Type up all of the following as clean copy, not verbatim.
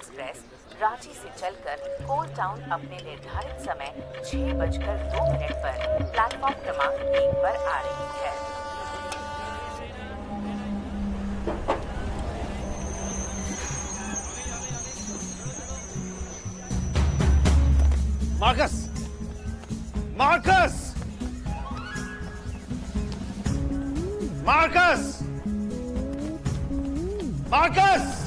Express Ranchi से चलकर कोल town अपने निर्धारित समय 6:02 पर प्लेटफॉर्म क्रमांक 1 पर आ रही है। मार्कस! मार्कस! मार्कस! मार्कस!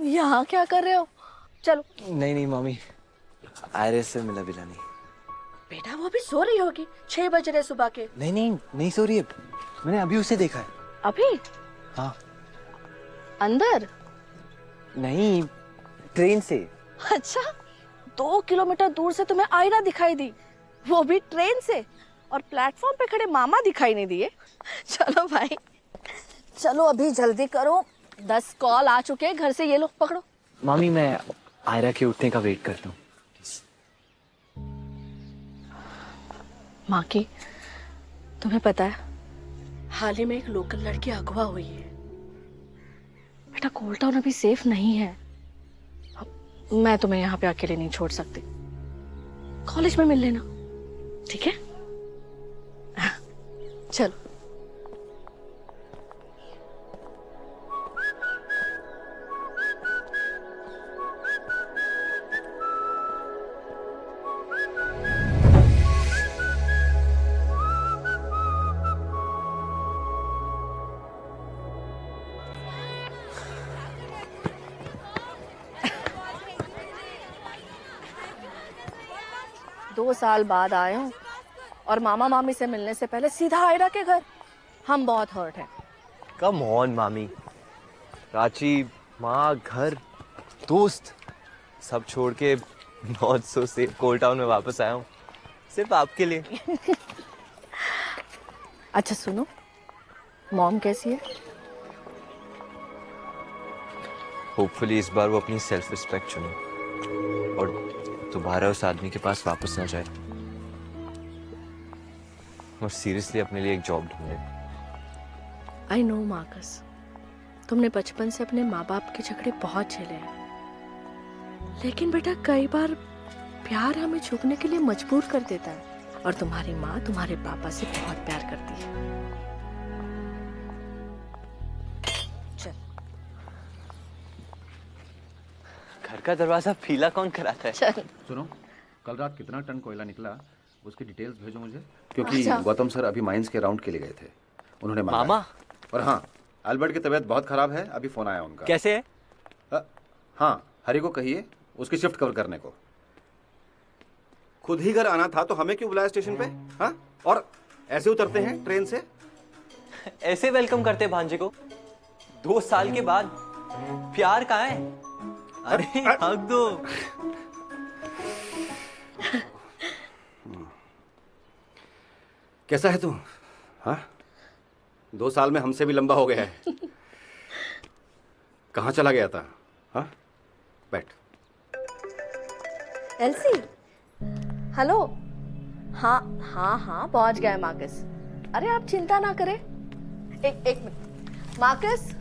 यहाँ क्या कर रहे हो? चलो। नहीं नहीं मामी, आयरिस से मिला बिला नहीं। बेटा वो भी सो रही होगी, 6 बज रहे सुबह के। नहीं नहीं नहीं सो रही है, मैंने अभी उसे देखा है। अभी? हाँ। अंदर? नहीं, ट्रेन से। अच्छा, 2 किलोमीटर दूर से तुम्हें आयरा दिखाई दी, वो भी ट्रेन से, और प्लेटफॉर्म पे खड़े मामा दिखाई नहीं दिए। चलो भाई चलो, अभी जल्दी करो, 10 कॉल आ चुके हैं घर से, ये लोग पकड़ो। मामी मैं आयरा के उठने का वेट करता हूँ। माँ की, तुम्हें पता है हाल ही में एक लोकल लड़की अगवा हुई है। बेटा कोल टाउन अभी सेफ नहीं है, मैं तुम्हें यहाँ पे अकेले नहीं छोड़ सकती, कॉलेज में मिल लेना, ठीक है? चलो। दो साल बाद आए हूँ और मामा मामी से मिलने से पहले सीधा आयरा के घर। हम बहुत हर्ट हैं। कम ऑन मामी, रांची, माँ, घर, दोस्त सब छोड़ के not so safe cold town में वापस आया हूँ, सिर्फ आपके लिए। अच्छा सुनो, मॉम कैसी है? होपफुली इस बार वो अपनी सेल्फ रिस्पेक्ट चुने और दोबारा उस आदमी के पास वापस ना जाए और सीरियसली अपने लिए एक जॉब ढूंढे। आई नो मार्कस, तुमने बचपन से अपने माँ बाप के झगड़े बहुत झेले हैं, लेकिन बेटा कई बार प्यार हमें झुकने के लिए मजबूर कर देता है, और तुम्हारी माँ तुम्हारे पापा से बहुत प्यार करती है। चल। घर का दरवाजा पीला कौन कराता है? चल। सुनो, कल रात कितना टन कोयला निकला उसकी डिटेल्स भेजो मुझे, क्योंकि अच्छा। गौतम सर अभी माइंस के राउंड के लिए गए थे, उन्होंने मांगा। मामा? और हाँ, अल्बर्ट की तबीयत बहुत खराब है, अभी फोन आया उनका। कैसे है? हाँ, हरी को कहिए उसकी शिफ्ट कवर करने को। खुद ही घर आना था तो हमें क्यों बुलाया स्टेशन पे? हाँ, और ऐसे उतरते हैं ट्रेन से? ऐसे वेलकम करते भांजे को 2 साल के बाद? प्यार कहाँ है? अरे हक दो। कैसा है तू? हाँ, 2 साल में हमसे भी लंबा हो गया है। कहाँ चला गया था? हाँ, बैठ। LC, hello. हाँ हाँ हाँ, पहुंच गए मार्कस। अरे आप चिंता ना करें। एक मिनट मार्कस।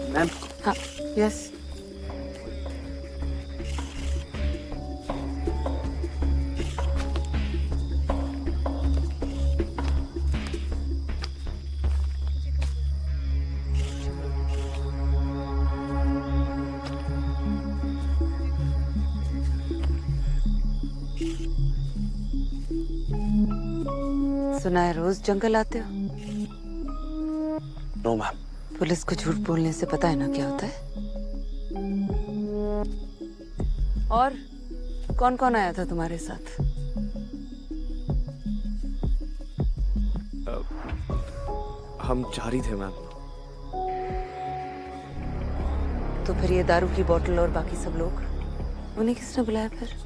मैम। हाँ, यस। सुना है रोज जंगल आते हो? No ma'am. पुलिस को झूठ बोलने से पता है ना क्या होता है? और कौन कौन आया था तुम्हारे साथ? हम 4 ही थे मैम। तो फिर ये दारू की बोतल और बाकी सब लोग, उन्हें किसने बुलाया फिर?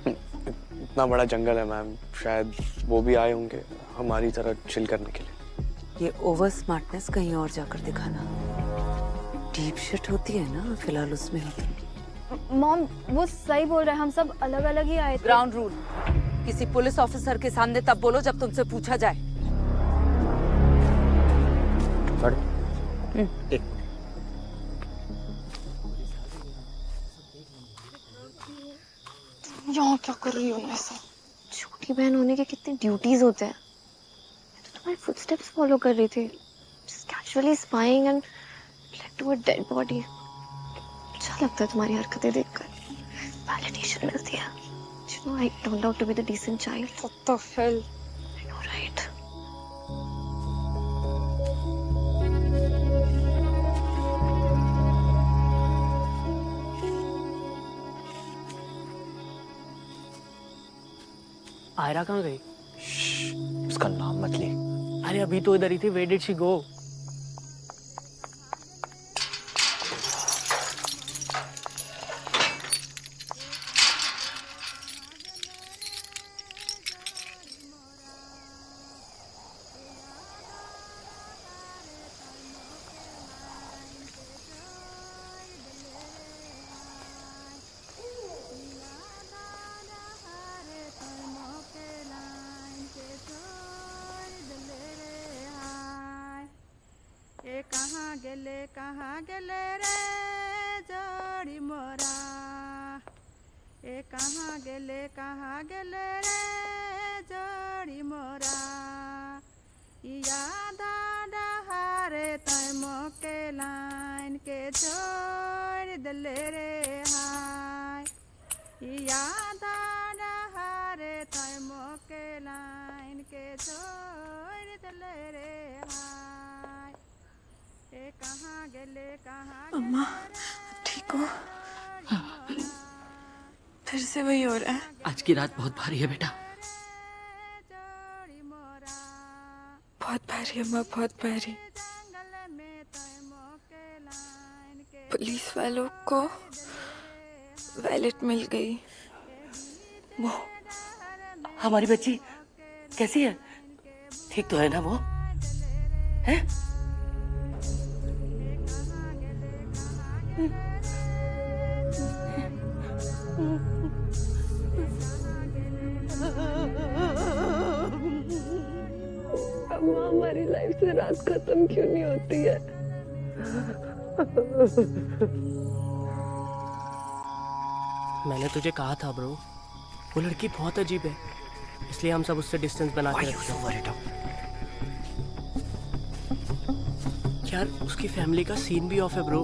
इतना बड़ा जंगल है मैम, शायद वो भी आए होंगे हमारी तरह चिल करने के लिए। ये ओवर स्मार्टनेस कहीं और जाकर दिखाना। डीप शिट होती है ना, फिलहाल उसमें हो तुम। मॉम वो सही बोल रहे हैं, हम सब अलग अलग ही आए थे। ग्राउंड रूल किसी पुलिस ऑफिसर के सामने तब बोलो जब तुमसे पूछा जाए। यहाँ क्या कर रही हो ऐसा? छोटी बहन होने के कितने ड्यूटीज होते हैं। मैं तो तुम्हारे फुटस्टेप्स फॉलो कर रही थी, just casually spying and led to a dead body। अच्छा लगता है तुम्हारी हरकतें देखकर, वैलिडेशन मिलती है। You know I turned out to be the decent child। What the hell? I know, right? Ayra कहाँ गई? उसका नाम मत ले। अरे अभी तो इधर ही थी। Where did she go? कहाँ गेले रे जोड़ी मोरा, ए कहाँ गेले रे जोड़ी मोरा, याद डहारे तय मोके लाइन के छोड़ दले रे हाय, याद डहारे तय मोके लाइन के छोड़ दले रे हाय। अम्मा ठीक हो? फिर से वही हो रहा है। आज की रात बहुत भारी है बेटा। बहुत भारी अम्मा, बहुत भारी। पुलिस वालों को वैलेट मिल गई। वो हमारी बच्ची कैसी है? ठीक तो है ना वो? है? हमारी लाइफ से रात खत्म क्यों नहीं होती है? मैंने तुझे कहा था ब्रो, वो लड़की बहुत अजीब है, इसलिए हम सब उससे डिस्टेंस बना के रखते हैं। यार उसकी फैमिली का सीन भी ऑफ है ब्रो।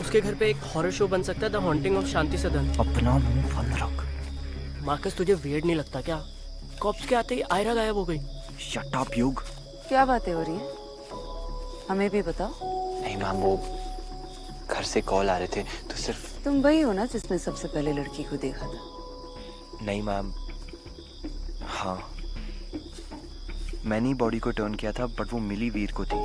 उसके घर पे एक हॉरर शो बन सकता है, द हॉन्टिंग ऑफ शांति सदन। अपना मुंह बंद रख। मार्कस तुझे वियर्ड नहीं लगता क्या? कॉप्स के आते ही आयरा गायब हो गई। शट अप युग। क्या बातें हो रही है? हमें भी बताओ। नहीं मैम, वो घर से कॉल आ रहे थे तो सिर्फ। तुम वही हो ना जिसने सबसे पहले लड़की को देखा था? नहीं मैम। हाँ मैंने ही बॉडी को टर्न किया था, बट वो मिली वीर को थी।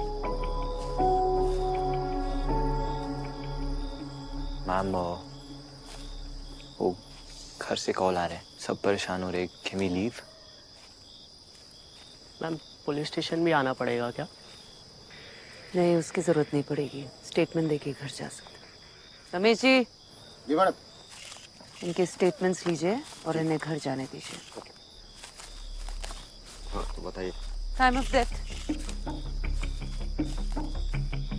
मैम वो घर से कॉल आ रहे हैं, सब परेशान हो रहे, can we leave? Ma'am police station भी आना पड़ेगा क्या? नहीं, उसकी जरूरत नहीं पड़ेगी, स्टेटमेंट देके घर जा सकते। रमेश जी, जी मैडम। इनके स्टेटमेंट्स लीजिए और इन्हें घर जाने दीजिए। हाँ तो बताइए। टाइम ऑफ डेथ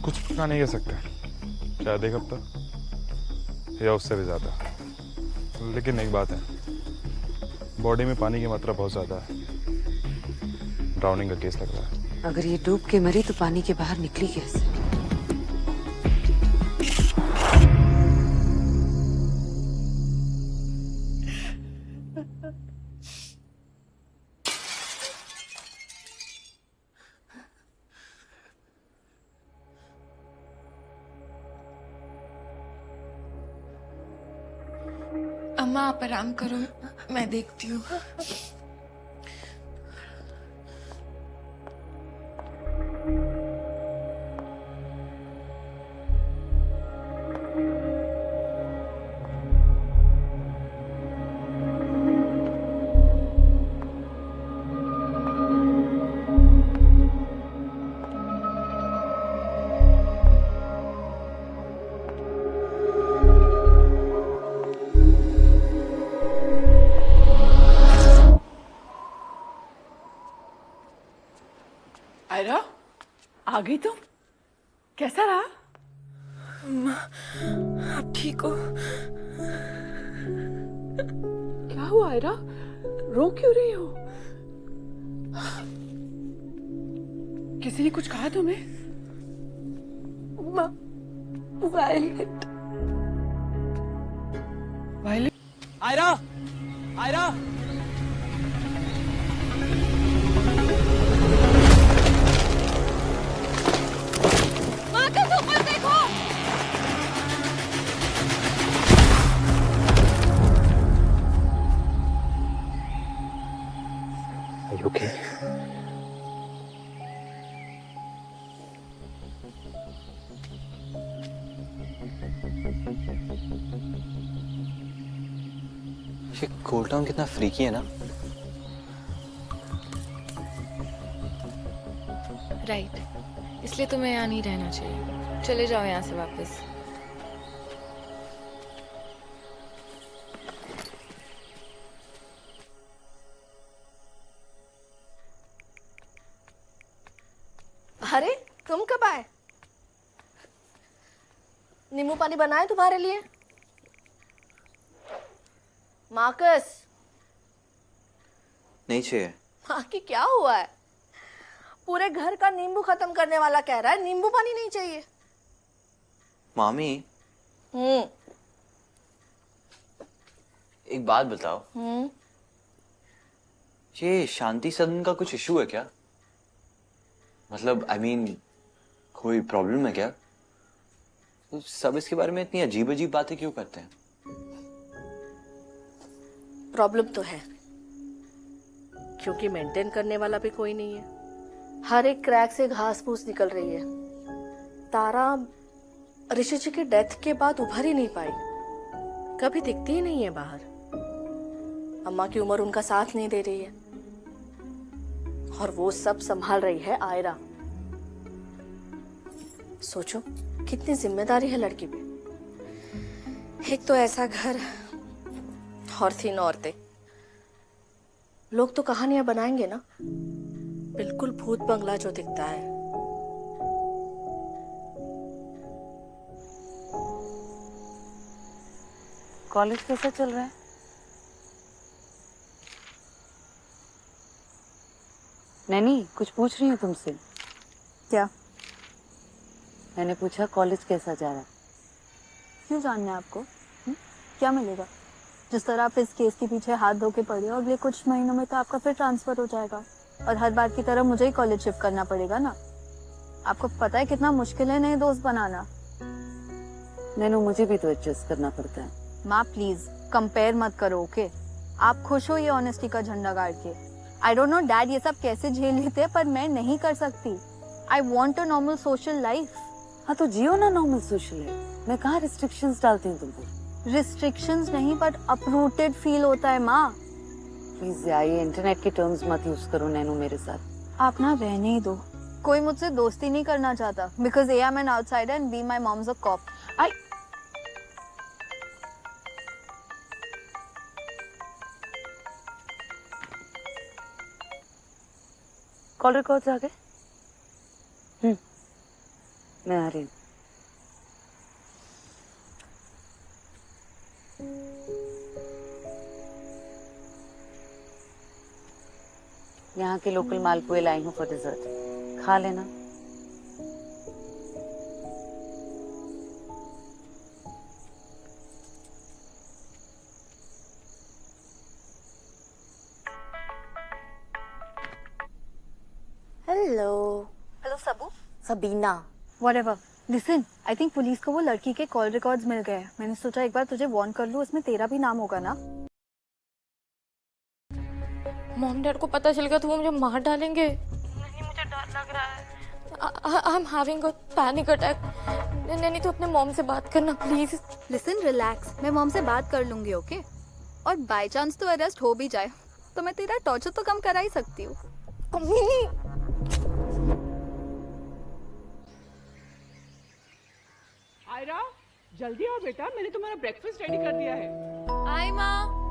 कुछ पता नहीं कह सकते, शायद एक हफ्ता या उससे भी ज्यादा। लेकिन एक बात है, बॉडी में पानी की मात्रा बहुत ज्यादा है, ड्राउनिंग का केस लग रहा है। अगर ये डूब के मरी तो पानी के बाहर निकली कैसे? अम्मा आप आराम करो, मैं देखती हूँ। आयरा, आ गई तुम? कैसा रहा? आप ठीक हो? क्या हुआ आयरा? रो क्यों रही हो? किसी ने कुछ कहा तुम्हें? Violet. Violet? Aira, Aira, Are you okay? ये कोल्ड टाउन कितना फ्रीकी है ना? राइट, इसलिए तुम्हें यहाँ नहीं रहना चाहिए। चले जाओ यहाँ से वापस। अरे तुम कब आए? नींबू पानी बनाए तुम्हारे लिए? मार्कस, नहीं चाहिए। हाँ कि क्या हुआ है? पूरे घर का नींबू खत्म करने वाला कह रहा है नींबू पानी नहीं चाहिए। मामी, एक बात बताओ, ये शांति सदन का कुछ इशू है क्या? मतलब I mean, कोई प्रॉब्लम है क्या? तो सब इसके बारे में इतनी अजीब अजीब बातें क्यों करते हैं? प्रॉब्लम तो है, क्योंकि मेंटेन करने वाला भी कोई नहीं है। हर एक क्रैक से घास फूस निकल रही है। तारा ऋषि जी के डेथ के बाद उभर ही नहीं पाई, कभी दिखती ही नहीं है बाहर। अम्मा की उम्र उनका साथ नहीं दे रही है, और वो सब संभाल रही है आयरा। सोचो कितनी जिम्मेदारी है लड़की पे। एक तो ऐसा घर और 3 औरतें। लोग तो कहानियां बनाएंगे ना, बिल्कुल भूत बंगला जो दिखता है। कॉलेज कैसा चल रहा है? नैनी, कुछ पूछ रही हूँ तुमसे। क्या? मैंने पूछा कॉलेज कैसा जा रहा है? क्यों जानना है आपको? क्या मिलेगा? जिस तरह आप इस केस के पीछे हाथ धो के पड़े हो, अगले कुछ महीनों में तो आपका फिर ट्रांसफर हो जाएगा और हर बार की तरह मुझे ही कॉलेज शिफ्ट करना पड़ेगा ना। आपको पता है कितना मुश्किल है नए दोस्त बनाना। नैनो, मुझे भी तो एडजस्ट करना पड़ता है। माँ प्लीज कंपेयर मत करो, ओके? आप खुश हो ये ऑनेस्टी का झंडा गाड़ के? आई डोंट नो डैड ये सब कैसे झेल लेते हैं, पर मैं नहीं कर सकती। I want a normal social life. हाँ तो जियो ना नॉर्मल सोशल लाइफ। मैं कहाँ रिस्ट्रिक्शंस डालती हूँ तुमको। रिस्ट्रिक्शंस नहीं, बट अपरूटेड फील होता है माँ। प्लीज यार ये इंटरनेट के टर्म्स मत यूज करो नैनो मेरे साथ। आप ना रहने ही दो। कोई मुझसे दोस्ती नहीं करना चाहता because a I am an outsider and be my mom's a cop. I call records आ गए। मैं आ रही हूँ। यहाँ के लोकल मालपुए लाई हूँ फॉर डिजर्ट, खा लेना। हेलो सबू। Sabina. Whatever. Listen, I think police को वो लड़की के कॉल रिकॉर्ड्स मिल गए। मैंने सोचा एक बार तुझे वार्न कर लूँ, उसमें तेरा भी नाम होगा ना। मॉम डैड को पता चल गया तो वो मुझे मार डालेंगे। नहीं, मुझे डर लग रहा है। I am having a panic attack. नहीं तो अपने मॉम से बात करना प्लीज। Listen, relax. मैं मॉम से बात कर लूंगी, ओके? और बाय चांस तो अरेस्ट हो भी जाए तो मैं तेरा टॉर्चर तो कम करा ही सकती हूँ। आयरा, जल्दी आओ बेटा, मैंने तुम्हारा ब्रेकफास्ट रेडी कर दिया है। आई माँ।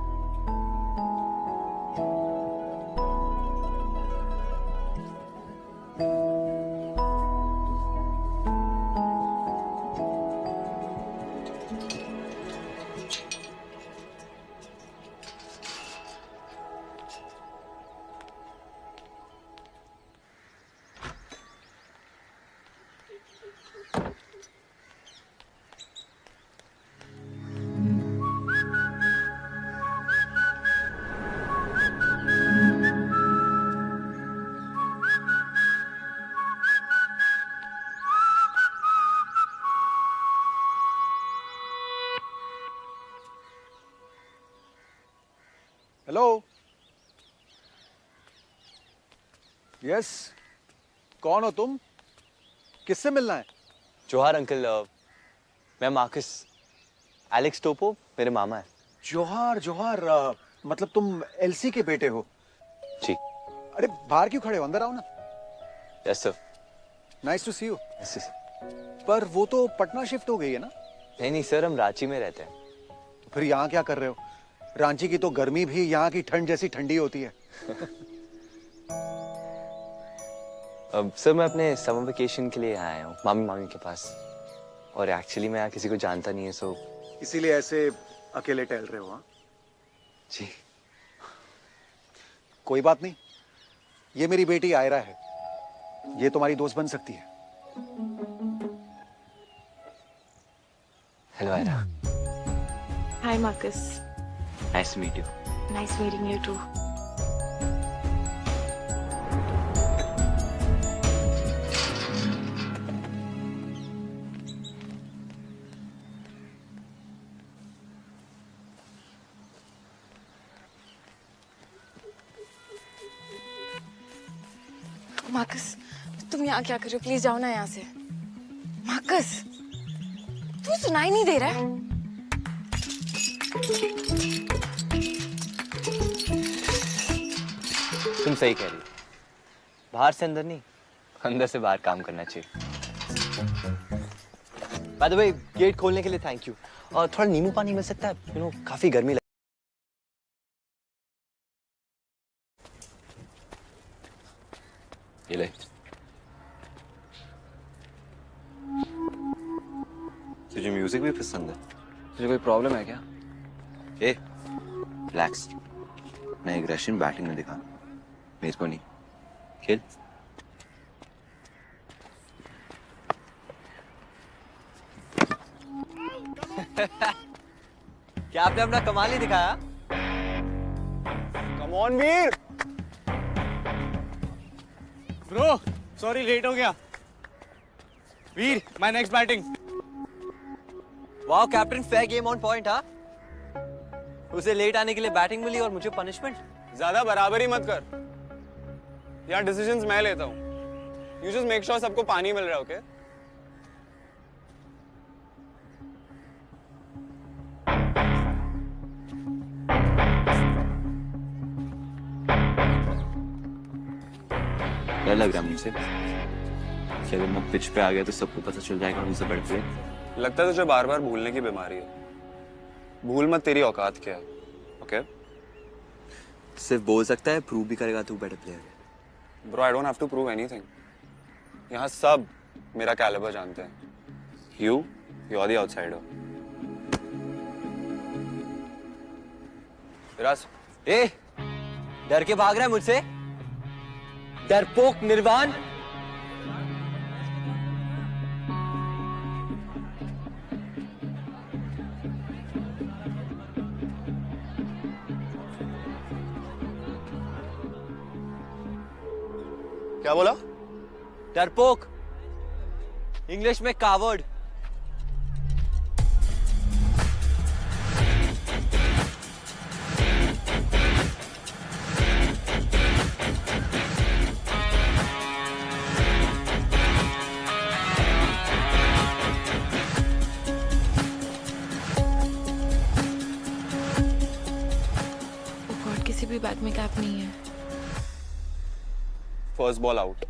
हेलो। यस, कौन हो तुम? किससे मिलना है? जोहार अंकल, मैं मार्कस। एलेक्स टोपो मेरे मामा है। जोहार जोहार, मतलब तुम एलसी के बेटे हो? जी। अरे बाहर क्यों खड़े हो, अंदर आओ ना। Yes sir. Nice to see you. Yes sir. पर वो तो पटना शिफ्ट हो गई है ना? नहीं सर, हम रांची में रहते हैं। फिर यहाँ क्या कर रहे हो? रांची की तो गर्मी भी यहाँ की ठंड जैसी ठंडी होती है। अब सर मैं अपने समर वेकेशन के लिए यहाँ आया हूँ मामी मामी के पास, और एक्चुअली मैं यहाँ किसी को जानता नहीं है, सो इसीलिए ऐसे अकेले टहल रहे हो? हाँ जी। कोई बात नहीं, ये मेरी बेटी आयरा है, ये तुम्हारी दोस्त बन सकती है। Hello Aira. Hi Marcus. Nice to meet you. Nice meeting you too. Marcus, तुम यहाँ क्या कर रहे हो? प्लीज जाओ ना यहाँ से। मार्कस, तू सुनाई नहीं दे रहा है? तुम सही कह रही हो, बाहर से अंदर नहीं, अंदर से बाहर काम करना चाहिए। बाय द वे, गेट खोलने के लिए थैंक यू। और थोड़ा नींबू पानी मिल सकता है? यू नो काफी गर्मी लग। ये ले। तुझे म्यूजिक भी पसंद है? तुझे कोई प्रॉब्लम है क्या? ए, रिलैक्स। मैं एक रशियन बैटिंग में दिखा, मेज को नहीं। खेल। क्या आपने अपना कमाल ही दिखाया? Come on Veer. Bro, sorry late हो गया। Veer, my next batting. Wow captain, fair game on point. हाँ, उसे लेट आने के लिए बैटिंग मिली और मुझे पनिशमेंट। ज्यादा बराबरी मत कर। यार डिसीजंस मैं लेता हूँ. You just make sure सबको पानी मिल रहा है, okay? क्या लग रहा है मुझसे कि अगर मैं पिच पे आ गया तो सबको पता चल जाएगा मुझसे बड़े प्लेयर. लगता है तुझे बार बार भूलने की बीमारी है. भूल मत तेरी औकात क्या है, ओके? सिर्फ बोल सकता है, प्रूव भी करेगा तू बेटर प्लेयर है. Bro, I don't have to prove anything. यहाँ सब मेरा कैलिबर जानते हैं. You're the outsider. विराज, ए, डर के भाग रहा है मुझसे? डरपोक निर्वाण. क्या बोला? डरपोक, इंग्लिश में कावर्ड. गॉड, किसी भी बैग में कैप नहीं है. First ball out.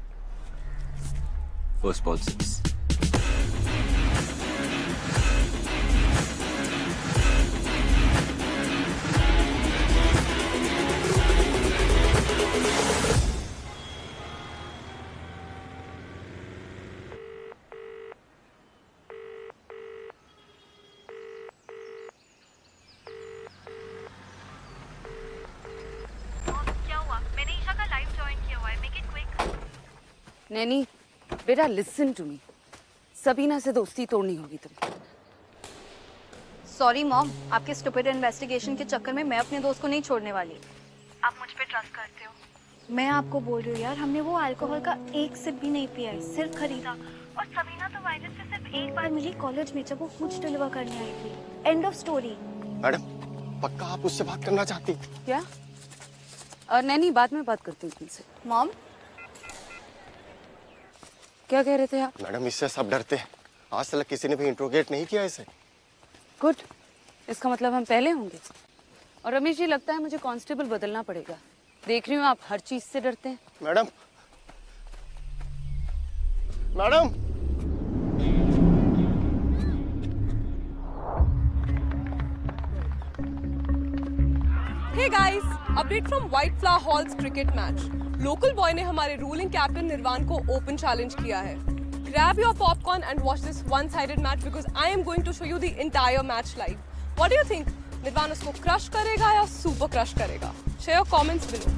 First ball 6. Naini, बेटा लिसन टू मी. सबीना से दोस्ती तोड़नी होगी तुम्हें. सॉरी मॉम, आपके स्टूपिड इन्वेस्टिगेशन के चक्कर में मैं अपने दोस्त को नहीं छोड़ने वाली. आप मुझ पे ट्रस्ट करते हो. मैं आपको बोल रही हूँ यार, हमने वो अल्कोहल का एक सिप भी नहीं पिया है, सिर्फ खरीदा. और सबीना तो वायरस से सिर्फ एक बार मिली कॉलेज में, जब वो कुछ डिलीवर करने आई थी. End of story. मैडम, पक्का आप उससे बात करना चाहती? क्या? नैनी, बाद में बात करती हूँ तुमसे. मॉम, क्या कह रहे थे आप? मैडम, इससे सब डरते हैं. आज तक किसी ने भी इंट्रोगेट नहीं किया इसे. गुड, इसका मतलब हम पहले होंगे. और रमेश जी, लगता है मुझे कांस्टेबल बदलना पड़ेगा. देख रही हूँ आप हर चीज से डरते हैं. Madam, madam. Hey guys, update from White Flower Hall's cricket match. Local boy ने हमारे रूलिंग कैप्टन निर्वाण को ओपन चैलेंज किया है. Grab your popcorn and watch this one-sided match because I am going to show you the entire match live. What do you think? निर्वाण उसको crush करेगा या सुपर क्रश करेगा? Share your comments below.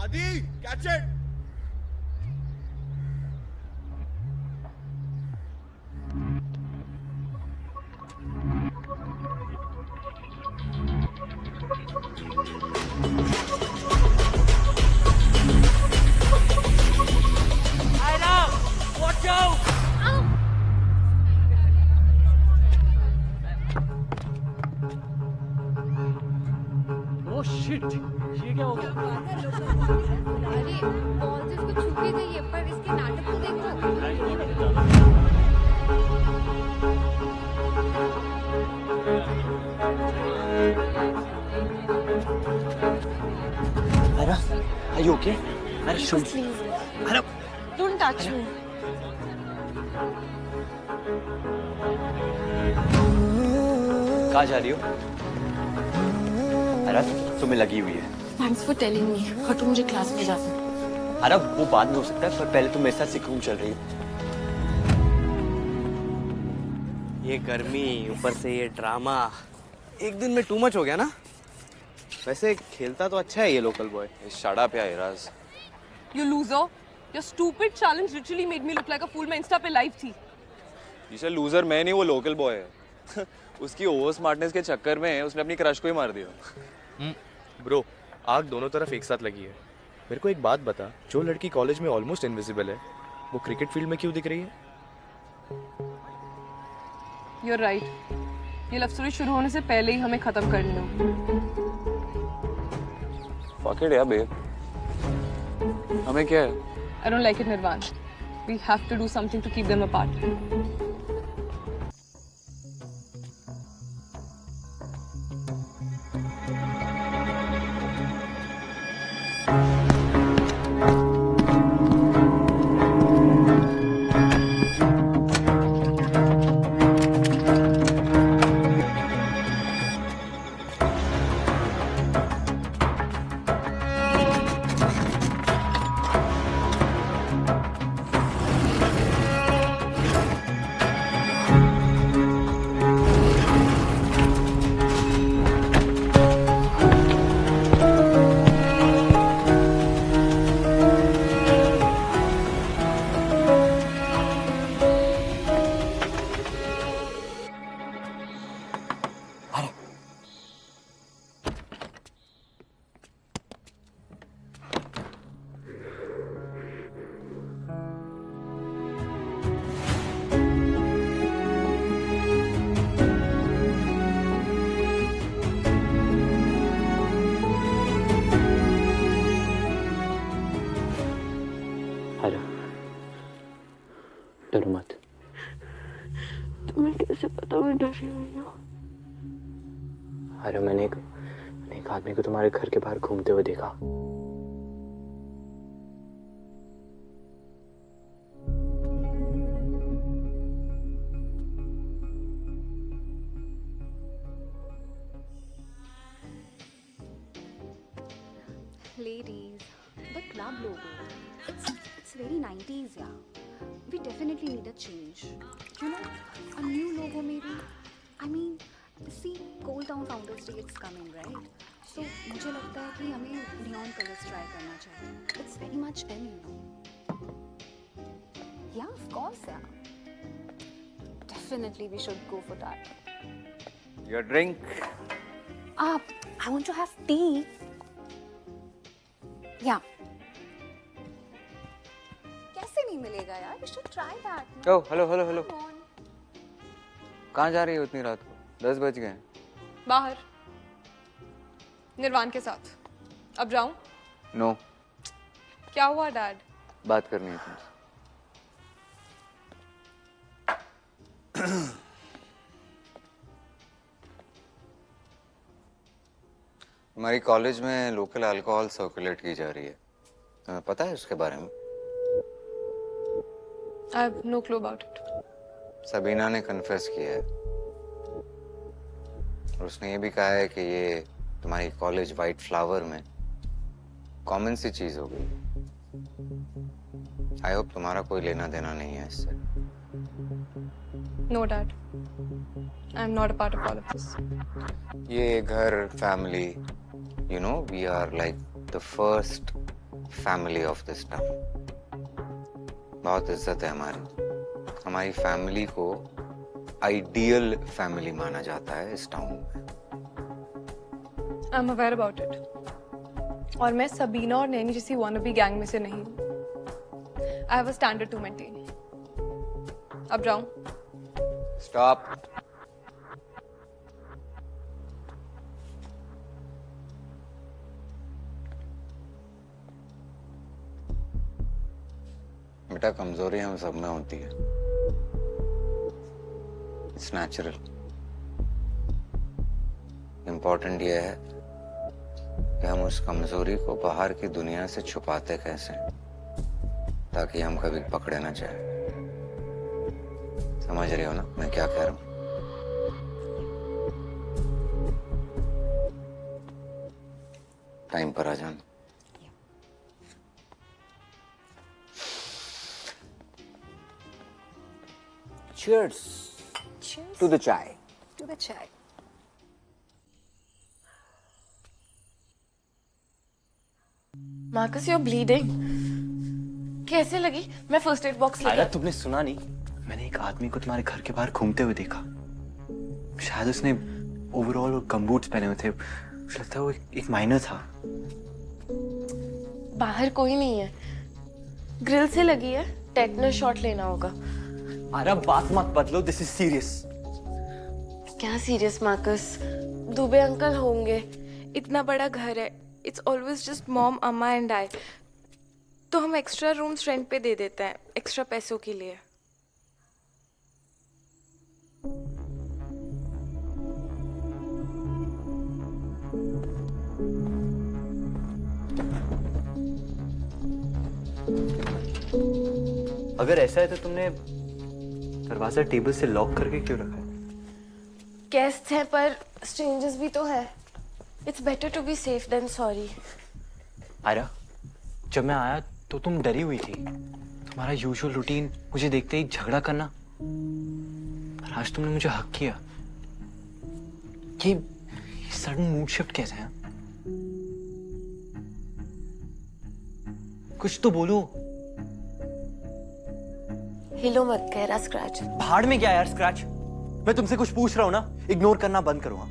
Adi, catch it! Watch out! Oh shit! ये क्या हो गया? अरे बॉल तो इसको छू भी गई है, पर इसके नाटक को देखो. Are you okay? Are you Please. अरे Don't touch me. कहाँ जा रही हो? अरे तुम्हें लगी हुई है। Thanks for telling me. हटो, मुझे क्लास में जाना है। अरे वो बाद में हो सकता है, पर पहले तुम मेरे साथ सिक्किम चल रही हो। ये गर्मी ऊपर से ये ड्रामा एक दिन में टू मच हो गया ना। वैसे खेलता तो अच्छा है ये लोकल बॉय। शट अप यार Ira's. You loser. Your stupid challenge literally made me look like a fool. मैं इंस्टा पे लाइव थी. ये लूजर मैं नहीं, वो लोकल बॉय है। उसकी ओवर स्मार्टनेस के चक्कर में उसने अपनी क्रश को ही मार दिया। ब्रो, आग दोनों तरफ एक साथ लगी है। मेरे को एक बात बता, जो लड़की कॉलेज में ऑलमोस्ट इनविजिबल है, वो क्रिकेट फील्ड में क्यों दिख रही है? You're right. ये लव स्टोरी शुरू होने से पहले ही हमें खत्म करनी होगी. Fuck it यार babe. हमें क्या है? I don't like it, Nirvan. We have to do something to keep them apart. डरो मत। तुम्हें कैसे पता मैं डरी हुई हूँ? अरे मैंने एक आदमी को तुम्हारे घर के बाहर घूमते हुए देखा। Ladies, the club logo. It's very 90s, yeah. We definitely need a change. You know, a new logo maybe. I mean, see, Cold Town Founders Day it's coming, right? So मुझे लगता है कि हमें neon colors try करना चाहिए. It's very much in, you know. Yeah, of course, yeah. Definitely we should go for that. Your drink? I want to have tea. Yeah. कैसे नहीं मिलेगा यार? We should try that. Oh, hello. कहाँ जा रही हो इतनी रात को? 10 बज गए। बाहर निर्वाण के साथ। अब जाऊं? No. क्या हुआ डैड? बात करनी है तुमसे। हमारी कॉलेज में लोकल अल्कोहल सर्कुलेट की जा रही है। तुम्हें पता है उसके बारे में? I have no clue about it. Sabina ने कन्फेस किया है और उसने ये भी कहा है कि ये तुम्हारी कॉलेज वाइट फ्लावर में कॉमन सी चीज हो गई। आई होप तुम्हारा कोई लेना देना नहीं है इससे। No, Dad. I'm not a part of all of this. ये घर, family, you know, we are like the first family of this town. बहुत इज्जत है हमारी फैमिली को आइडियल फैमिली माना जाता है इस टाउन में। I'm aware about it. और मैं सबीना और नैनी जैसी wannabe गैंग में से नहीं हूँ। I have a standard to maintain. अब जाऊं? Stop. बेटा, कमजोरी हम सब में होती है। It's natural. इम्पोर्टेंट ये है कि हम उस कमजोरी को बाहर की दुनिया से छुपाते कैसे हैं। ताकि हम कभी पकड़े ना जाए। समझ रही हो ना मैं क्या कह रहा हूँ? टाइम पर आ जाना। Cheers. Cheers. To the chai. To the chai. Marcus, you are bleeding. कैसे लगी? मैं फर्स्ट एड बॉक्स आयरा, लेकर। तुमने सुना नहीं? मैंने एक आदमी को तुम्हारे घर के बाहर घूमते हुए देखा। शायद उसने ओवरऑल और गमबूट्स पहने हुए थे। मुझे लगता है वो एक माइनर था। बाहर कोई नहीं है। ग्रिल से लगी है। टेटनस शॉट लेना होगा। आयरा, बात मत बदलो, दिस इज सीरियस। क्या सीरियस मार्कस? दुबे अंकल होंगे। इतना बड़ा घर है। इट्स ऑलवेज जस्ट मॉम, अम्मा एंड आई। तो हम एक्स्ट्रा रूम्स रेंट पे दे देते हैं, एक्स्ट्रा पैसों के लिए। अगर ऐसा है तो तुमने दरवाजा टेबल से लॉक करके क्यों रखा है? गेस्ट हैं पर स्ट्रेंजर्स भी तो है। It's better to be safe than sorry. Aira, जब मैं आया तो तुम डरी हुई थी। तुम्हारा यूजुअल रूटीन मुझे देखते ही झगड़ा करना, पर आज तुमने मुझे हक किया। ये सडन मूड शिफ्ट कैसे है? कुछ तो बोलो। हिलो मत, कह रहा स्क्रैच। भाड़ में क्या यार स्क्रैच? मैं तुमसे कुछ पूछ रहा हूं ना, इग्नोर करना बंद करो। हाँ?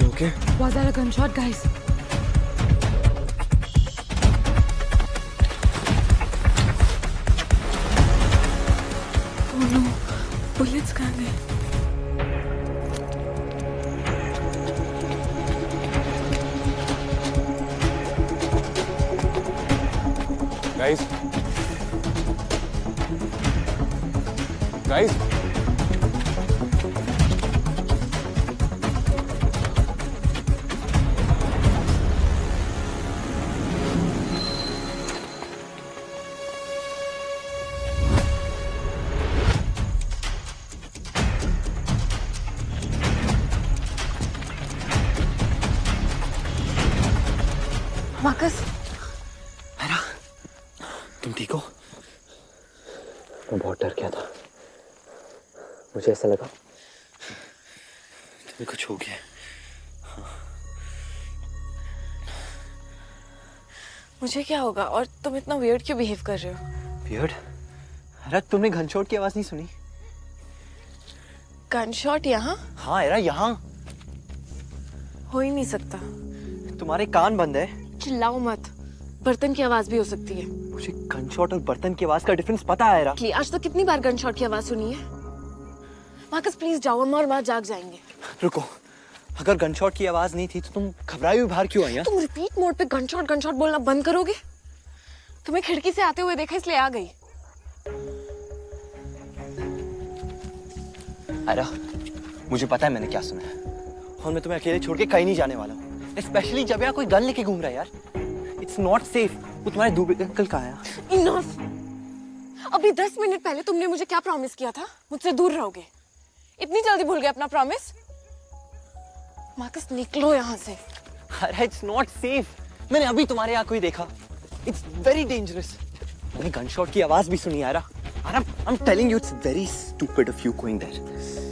Okay. Was that a gunshot, guys? Oh no, bullets कहाँ गए? Guys. मार्कस, तुम ठीक हो? मैं बहुत डर गया था। मुझे ऐसा लगा तुम्हें कुछ हो गया। मुझे क्या होगा? और तुम इतना वियर्ड क्यों बिहेव कर रहे हो? वियर्ड? अरे तुमने गनशॉट की आवाज नहीं सुनी? गनशॉट यहाँ? हाँ यार, यहाँ हो ही नहीं सकता। तुम्हारे कान बंद है। चिल्लाओ मत, बर्तन की आवाज भी हो सकती है। मुझे गनशॉट और बर्तन की आवाज का डिफरेंस पता है यार। आज तो कितनी बार गनशॉट की आवाज सुनी है। मार्कस प्लीज जाओ, अम्मा और माँ जाग जाएंगे। रुको, अगर गनशॉट की आवाज नहीं थी तो तुम घबराई हुई बाहर क्यों आई? तुम रिपीट मोड पे गनशॉट बोलना बंद करोगे? तुम्हें खिड़की से आते हुए देखा इसलिए आ गई। आयरा, मुझे पता है मैंने क्या सुना है, और मैं तुम्हें अकेले छोड़ के कहीं नहीं जाने वाला हूँ, स्पेशली जब यहाँ कोई गन लेके घूम रहा है यार। It's not safe. वो तुम्हारे दुबे अंकल कहाँ है? इनफ। अभी 10 मिनट पहले तुमने मुझे क्या प्रॉमिस किया था? मुझसे दूर रहोगे। इतनी जल्दी भूल गए अपना प्रॉमिस? मार्कस निकलो यहाँ से। अरे इट्स नॉट सेफ। मैंने अभी तुम्हारे यहाँ कोई देखा। It's very dangerous. मैंने गन शॉट की आवाज भी सुनी यार। I am telling you, it's very stupid of you going there.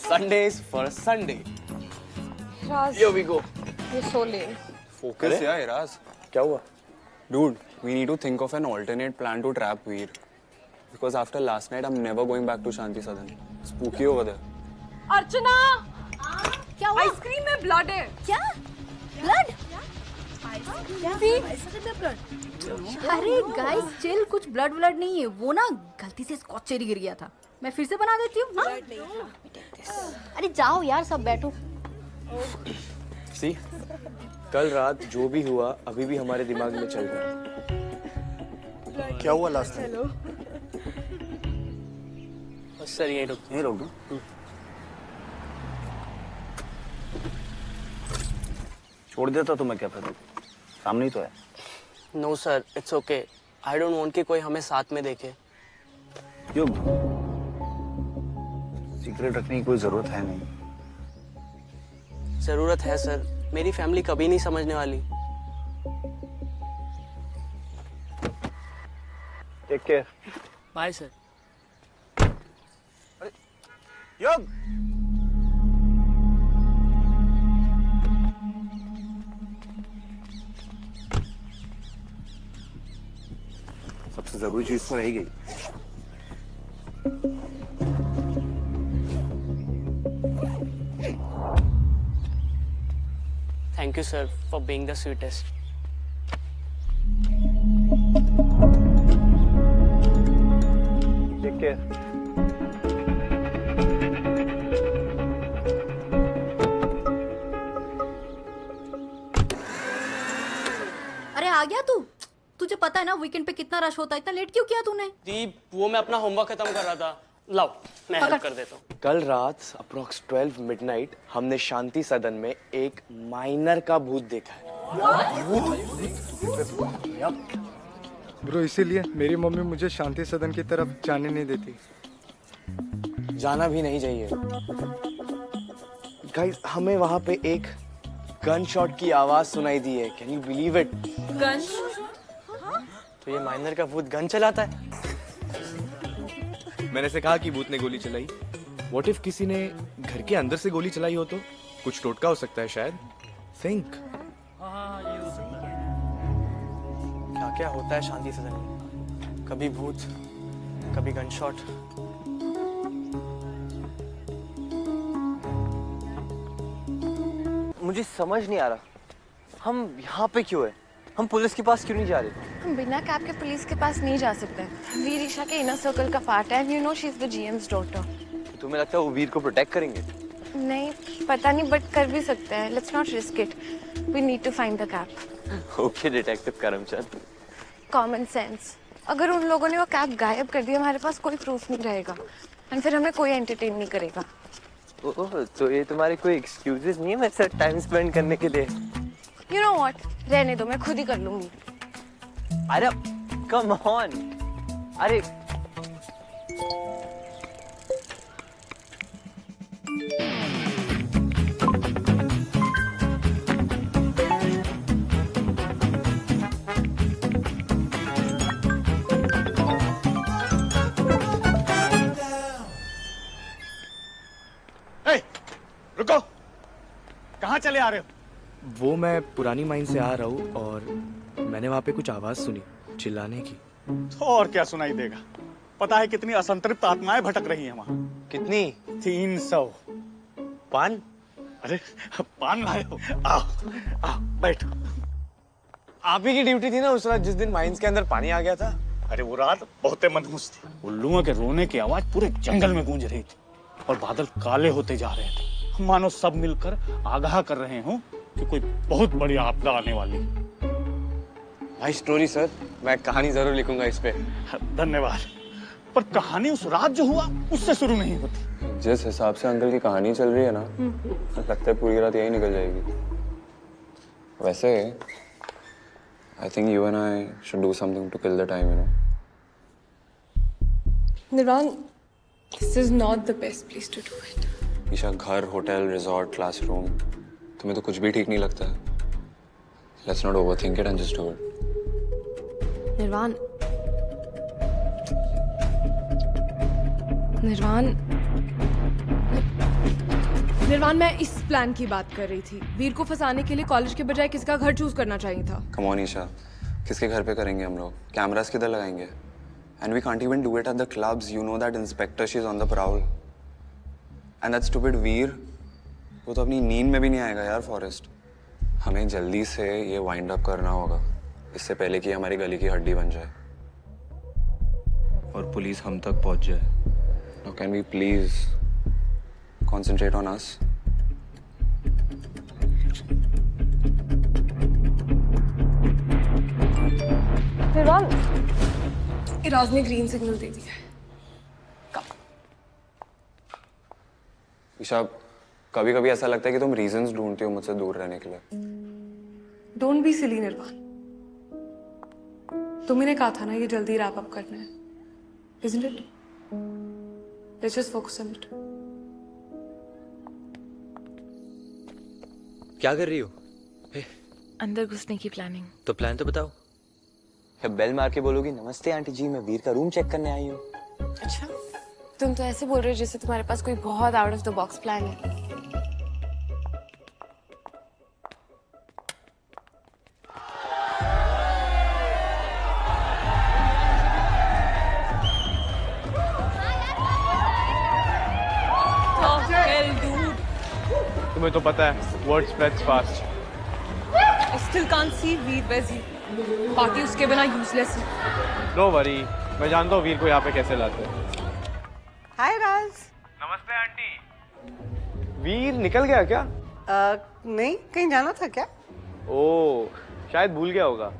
Sundays for Sunday. Here we go. You're so lame. Focus यार इराज. क्या हुआ? Dude, we need to think of an alternate plan to trap Veer. Because after last night, I'm never going back to Shanti Sadan. Spooky over there. अर्चना, क्या हुआ? Ice cream में blood है। क्या? Blood? अरे guys chill, कुछ blood नहीं है, वो ना गलती से स्कॉच चेरी गिर गया था। मैं फिर से बना देती हूँ। अरे जाओ यार, सब बैठो। See, कल रात जो भी हुआ अभी भी हमारे दिमाग में चल रहा है। क्या हुआ लास्ट में? सर यहीं रोक दो। छोड़ देता तो मैं क्या करूँ? सामने ही तो है। No sir, it's okay. I don't want कि कोई हमें साथ में देखे। युग, सीक्रेट रखने की कोई जरूरत है नहीं। जरूरत है सर, मेरी फैमिली कभी नहीं समझने वाली। Take care. Bye sir. Yug, सबसे जरूरी चीज तो रह गई। Thank you sir for being the sweetest. Take care. अरे आ गया तू? तुझे पता है ना वीकेंड पे कितना रश होता है, इतना लेट क्यों किया तूने? दीप, वो मैं अपना होमवर्क खत्म कर रहा था। लाओ, मैं हेल्प कर देता हूँ। कल रात अप्रॉक्स 12 मिडनाइट हमने शांति सदन में एक माइनर का भूत देखा है। ब्रो, इसीलिए मेरी मम्मी मुझे शांति सदन की तरफ जाने नहीं देती। जाना भी नहीं चाहिए। गाइस, हमें वहां पे एक गन शॉट की आवाज सुनाई दी है। Can you believe it? Gun? तो ये माइनर का भूत गन चलाता है। मैंने से कहा कि भूत ने गोली चलाई। व्हाट इफ किसी ने घर के अंदर से गोली चलाई हो तो? कुछ टोटका हो सकता है शायद। थिंक। क्या क्या होता है शांति सदन में? कभी भूत, कभी गन शॉट। मुझे समझ नहीं आ रहा, हम यहाँ पे क्यों है? हम पुलिस के पास क्यों नहीं जा रहे? हम बिना कैब के पुलिस के पास नहीं जा सकते। वीर ईशा के इनर सर्कल का पार्ट है, you know she is the GM's daughter. तुम्हें लगता है वो वीर को प्रोटेक्ट करेंगे? नहीं पता नहीं, बट कर भी सकते हैं। Let's not risk it, we need to find the cab. Okay detective Karamchand. Common sense. अगर उन लोगों ने वो कैब गायब कर दी, हमारे पास कोई प्रूफ नहीं रहेगा एंड फिर हमें कोई एंटरटेन नहीं करेगा। ओह, तो ये तुम्हारे कोई एक्सक्यूजेस नहीं है मेरे साथ टाइम स्पेंड करने के लिए? यू नो व्हाट, रहने दो, मैं खुद ही कर लूंगी। अरे कम ऑन, अरे रुको, कहाँ चले आ रहे हो? वो मैं पुरानी माइन से आ रहा हूँ और मैंने वहाँ पे कुछ आवाज सुनी चिल्लाने की। तो और क्या सुनाई देगा? पता है कितनी असंतृप्त आत्माएं भटक रही हैं वहाँ? कितनी? 300। पान? अरे पान लाए हो? आओ आओ बैठो। आप ही की ड्यूटी थी ना उस रात जिस दिन माइंस के अंदर पानी आ गया था? अरे वो रात बहुत मनहूस थी। उल्लुओं के रोने की आवाज पूरे जंगल में गूंज रही थी और बादल काले होते जा रहे थे। मानो सब मिलकर आगाह कर रहे हों कि कोई बहुत बड़ी आपदा आने वाली। भाई स्टोरी सर, मैं कहानी जरूर लिखूंगा इस पे। धन्यवाद। पर कहानी उस रात जो हुआ उससे शुरू नहीं होती। जिस हिसाब से अंकल की कहानी चल रही है ना, लगता है पूरी रात यही निकल जाएगी। वैसे I think you and I should do something to kill the time, you know. Nirvana, this is not the best place to do it. Isha, घर, होटल, रिजॉर्ट, क्लासरूम, तुम्हें तो कुछ भी ठीक नहीं लगता है। Let's not overthink it and just do it. निर्वाण, निर्वाण, निर्वाण, मैं इस प्लान की बात कर रही थी। वीर को फंसाने के लिए कॉलेज के बजाय किसका घर चूज करना चाहिए था। कम ऑन ईशा, किसके घर पे करेंगे हम लोग? कैमरास किधर लगाएंगे? And we can't even do it at the clubs. You know that inspector, she's on the prowl. And that stupid वीर, वो तो अपनी नींद में भी नहीं आएगा यार फॉरेस्ट। हमें जल्दी से ये वाइंड अप करना होगा, इससे पहले कि हमारी गली की हड्डी बन जाए और पुलिस हम तक पहुंच जाए। Now can we please concentrate on us? निर्वाण, इराज ने ग्रीन सिग्नल दे दिया है। ईशा, कभी कभी ऐसा लगता है कि तुम रीजंस ढूंढती हो मुझसे दूर रहने के लिए। डोंट बी सिली निर्वाण, तुम्ही ने कहा था ना ये जल्दी रैप अप करना है, isn't it? Let's just focus on it. क्या कर रही हो? अंदर घुसने की प्लानिंग। तो प्लान तो बताओ। बेल मार के बोलोगी, नमस्ते आंटी जी, मैं वीर का रूम चेक करने आई हूँ। अच्छा, तुम तो ऐसे बोल रहे हो जैसे तुम्हारे पास कोई बहुत out of the box plan है। तुम्हें तो पता है word spreads fast. I still can't see Veer, where's he? बाकी उसके बिना यूजलेस है। नो वरी, मैं जानता हूँ वीर को यहाँ पे कैसे लाते हैं। हाय राज। नमस्ते आंटी। वीर निकल गया क्या? नहीं, कहीं जाना था क्या? ओह, शायद भूल गया होगा।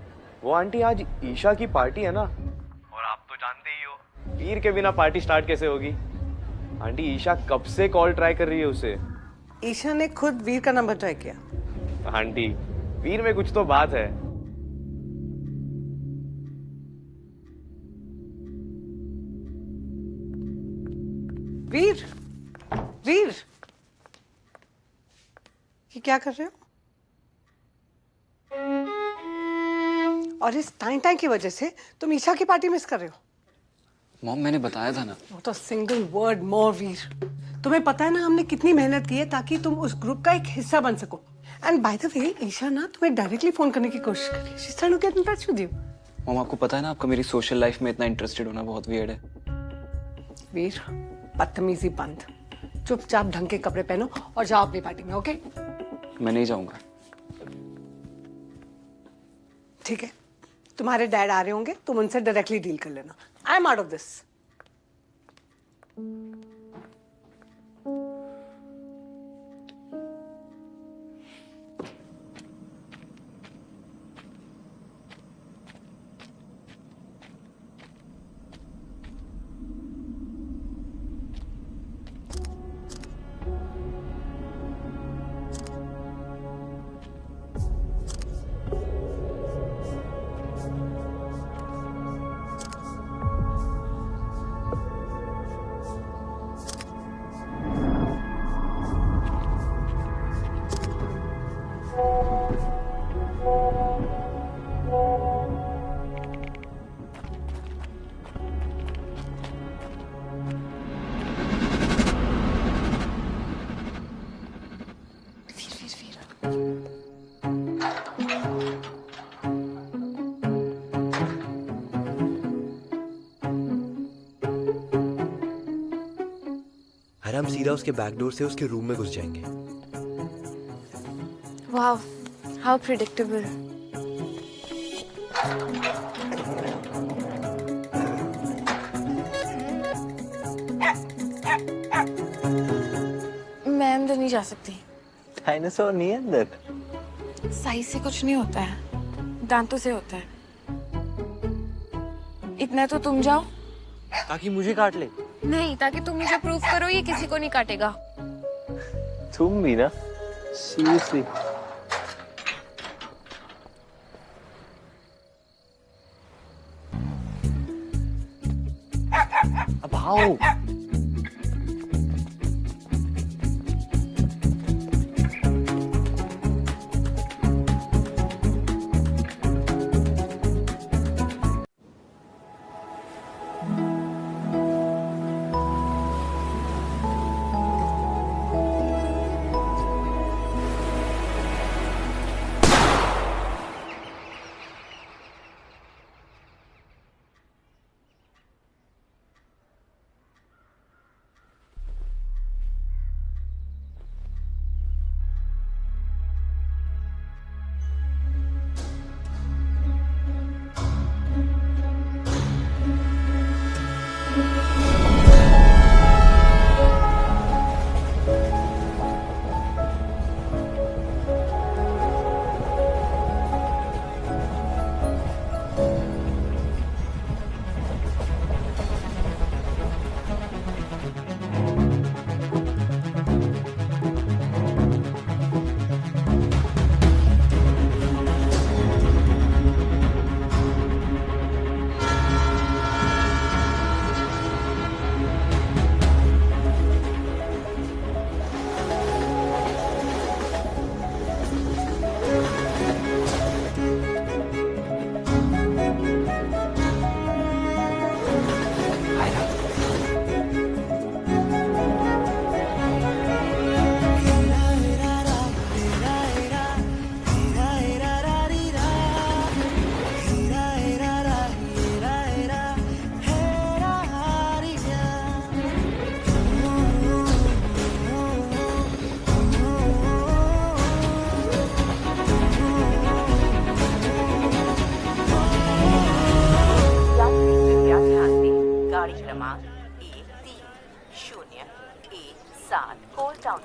वो आंटी आज ईशा की पार्टी है ना, और आप तो जानते ही हो वीर के बिना पार्टी स्टार्ट कैसे होगी। आंटी ईशा कब से कॉल ट्राई कर रही है उसे। ईशा ने खुद वीर का नंबर ट्राई किया। आंटी, वीर में कुछ तो बात है। वीर, वीर, ये क्या कर रहे हो? और इस टाइम टाइम की वजह से तुम ईशा की पार्टी मिस कर रहे हो। मॉम, मैंने बताया था ना। नॉट अ सिंगल वर्ड मोर वीर। तुम्हें पता है ना हमने कितनी मेहनत की है ताकि तुम उस ग्रुप का एक हिस्सा बन सको। And by the way, Isha ना तुम्हें डायरेक्टली फोन करने की कोशिश कर रही है। She is trying to get in touch with you. Mom, आपको पता है ना आपका मेरी सोशल लाइफ में इतना इंटरेस्टेड होना बहुत वियर्ड है। वीर, बदतमीजी बंद। चुपचाप ढंग के कपड़े पहनो और जाओ अपनी पार्टी में, ओके? मैं नहीं जाऊंगा। ठीक है, तुम्हारे डैड आ रहे होंगे, तुम उनसे डायरेक्टली डील कर लेना। I am out of this. हम सीधा उसके बैकडोर से उसके रूम में घुस जाएंगे। वाह, हाउ प्रिडिक्टेबल। मैं अंदर नहीं जा सकती। डायनासोर नहीं है अंदर। साइज से कुछ नहीं होता है, दांतों से होता है। इतना तो तुम जाओ। ताकि मुझे काट ले। नहीं, ताकि तुम मुझे प्रूव करो ये किसी को नहीं काटेगा। तुम भी ना, सीरियसली। अब आओ।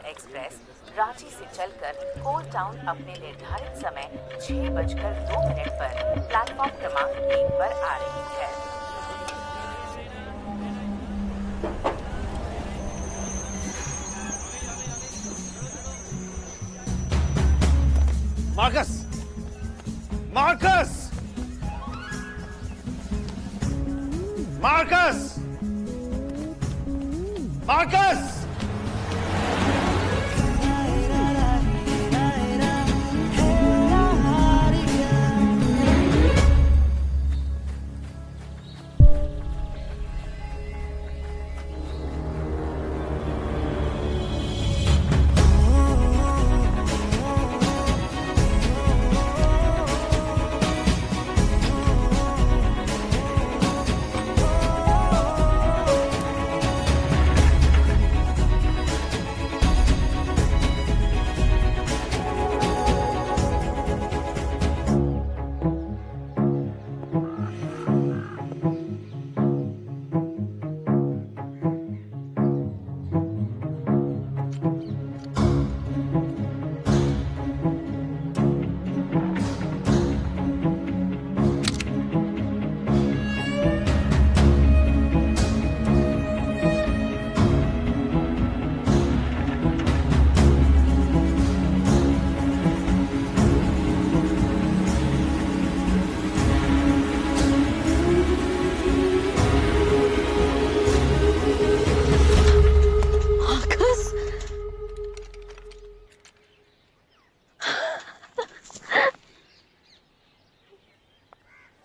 एक्सप्रेस रांची से चलकर कोल टाउन अपने निर्धारित समय 6:02 पर प्लेटफॉर्म क्रमांक 1 पर आ रही है। मार्कस! मार्कस! मार्कस! मार्कस!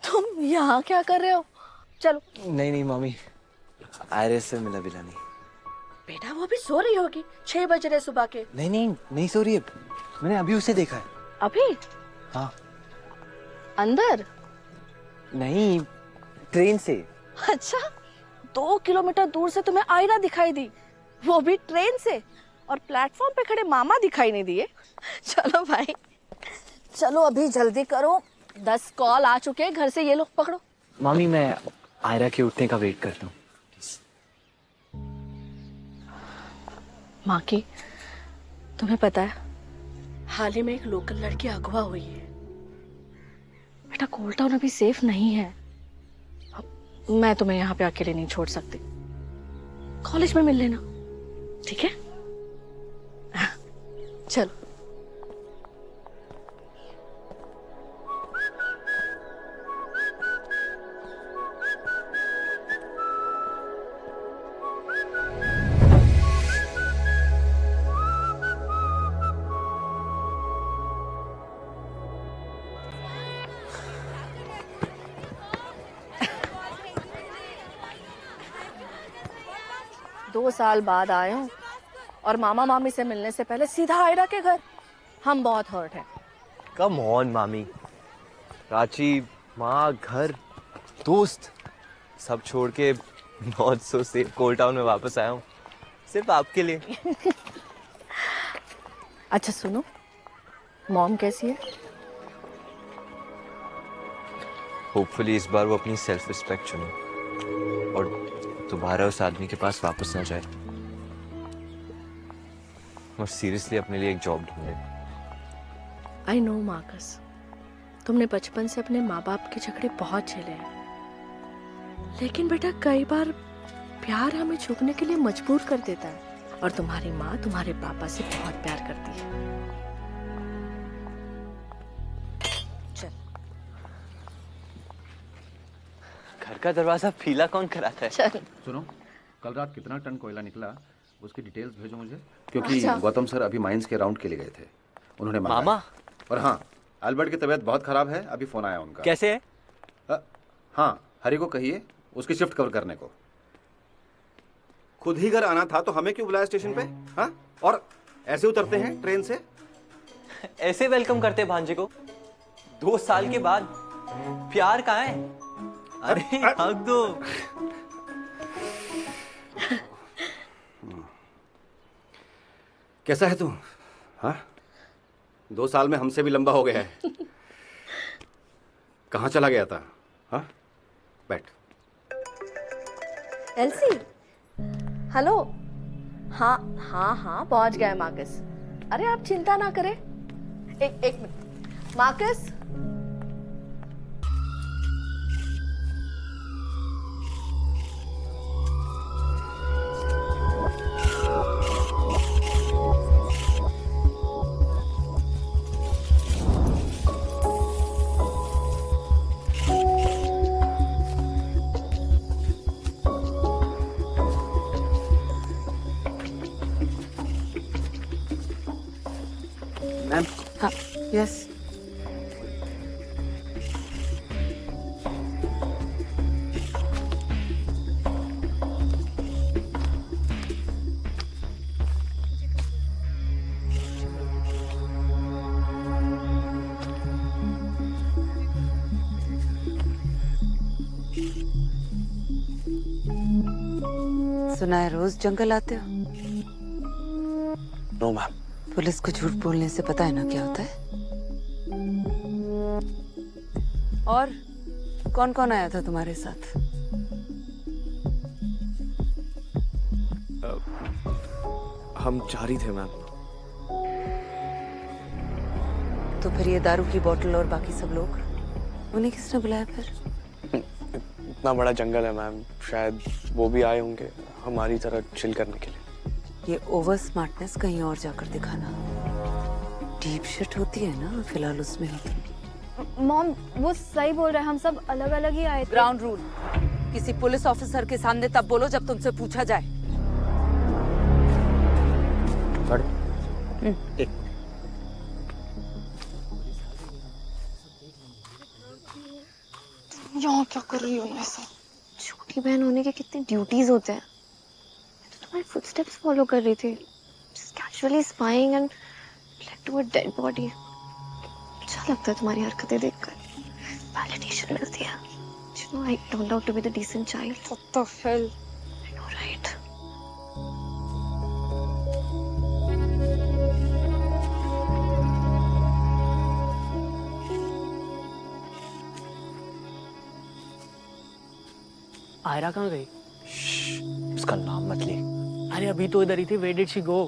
तुम यहाँ क्या कर रहे हो? चलो। नहीं नहीं मम्मी, आयरिस से मिला बिला नहीं। बेटा वो अभी सो रही होगी, 6 बज रहे सुबह के। नहीं नहीं नहीं सो रही है, मैंने अभी उसे देखा है। अभी? हाँ। अंदर? नहीं, ट्रेन से। अच्छा, 2 किलोमीटर दूर से तुम्हें आयरा दिखाई दी, वो भी ट्रेन से, और प्लेटफॉर्म पे खड़े मामा दिखाई नहीं दिए। चलो भाई, चलो अभी जल्दी करो, 10 कॉल आ चुके हैं घर से, ये लोग पकड़ो। मम्मी मैं आयरा के उठने का वेट करता हूँ। माँ की, तुम्हें पता है हाल ही में एक लोकल लड़की अगवा हुई है। बेटा कोल टाउन अभी सेफ नहीं है। अब मैं तुम्हें यहाँ पे अकेले नहीं छोड़ सकती, कॉलेज में मिल लेना, ठीक है? चलो। दो साल बाद आए हूँ और मामा मामी से मिलने से पहले सीधा आयरा के घर। हम बहुत हर्ट हैं। कम ऑन मामी, रांची, माँ, घर, दोस्त सब छोड़ के not so safe cold town में वापस आया हूँ सिर्फ आपके लिए। अच्छा सुनो, मॉम कैसी है? होपफुली इस बार वो अपनी सेल्फ रिस्पेक्ट चुने और दोबारा उस आदमी के पास वापस ना जाए और सीरियसली अपने लिए एक जॉब ढूंढे। आई नो मार्कस, तुमने बचपन से अपने माँ बाप के झगड़े बहुत झेले हैं, लेकिन बेटा कई बार प्यार हमें झुकने के लिए मजबूर कर देता है, और तुम्हारी माँ तुम्हारे पापा से बहुत प्यार करती है। चल। घर का दरवाजा पीला कौन कराता है? चल। सुनो, कल रात कितना टन कोयला निकला उसकी डिटेल्स भेजो मुझे, क्योंकि अच्छा। गौतम सर अभी माइंस के राउंड के लिए गए थे, उन्होंने मांगा मामा? है। और हाँ, अल्बर्ट की तबीयत बहुत खराब है, अभी फोन आया उनका। कैसे है? हाँ, हरी को कहिए उसकी शिफ्ट कवर करने को। खुद ही घर आना था तो हमें क्यों बुलाया स्टेशन पे? हाँ, और ऐसे उतरते हैं ट्रेन से? ऐसे वेलकम करते भांजे को 2 साल के बाद? प्यार कहाँ है? अरे हक दो। कैसा है तू? हाँ, 2 साल में हमसे भी लंबा हो गया है। कहाँ चला गया था? हाँ, बैठ। LC, hello. हाँ हाँ हाँ, पहुंच गए मार्कस। अरे आप चिंता ना करें, एक मिनट। Marcus, ma'am. हाँ, यस। सुना है रोज जंगल आते हो? No ma'am. पुलिस को झूठ बोलने से पता है ना क्या होता है? और कौन कौन आया था तुम्हारे साथ? हम 4 ही थे मैम। तो फिर ये दारू की बोतल और बाकी सब लोग, उन्हें किसने बुलाया फिर? इतना बड़ा जंगल है मैम, शायद वो भी आए होंगे हमारी तरह चिल करने के लिए। ये ओवर स्मार्टनेस कहीं और जाकर दिखाना। डीप शिट होती है ना, फिलहाल उसमें होती। मॉम वो सही बोल रहे हैं, हम सब अलग अलग ही आए थे। ग्राउंड रूल, किसी पुलिस ऑफिसर के सामने तब बोलो जब तुमसे पूछा जाए। यहाँ क्या कर रही हो ना ऐसा? छोटी बहन होने के कितने ड्यूटीज होते हैं। मैं तो तुम्हारे फुटस्टेप्स फॉलो कर रही थी, just casually spying and led to a dead body. अच्छा लगता है तुम्हारी हरकतें देखकर, वैलिडेशन मिलती है। You know, I turned out to be the decent child. What the hell? I know, right? Ayra कहाँ गई? उसका नाम मत ले। अरे अभी तो इधर ही थी। Where did she go?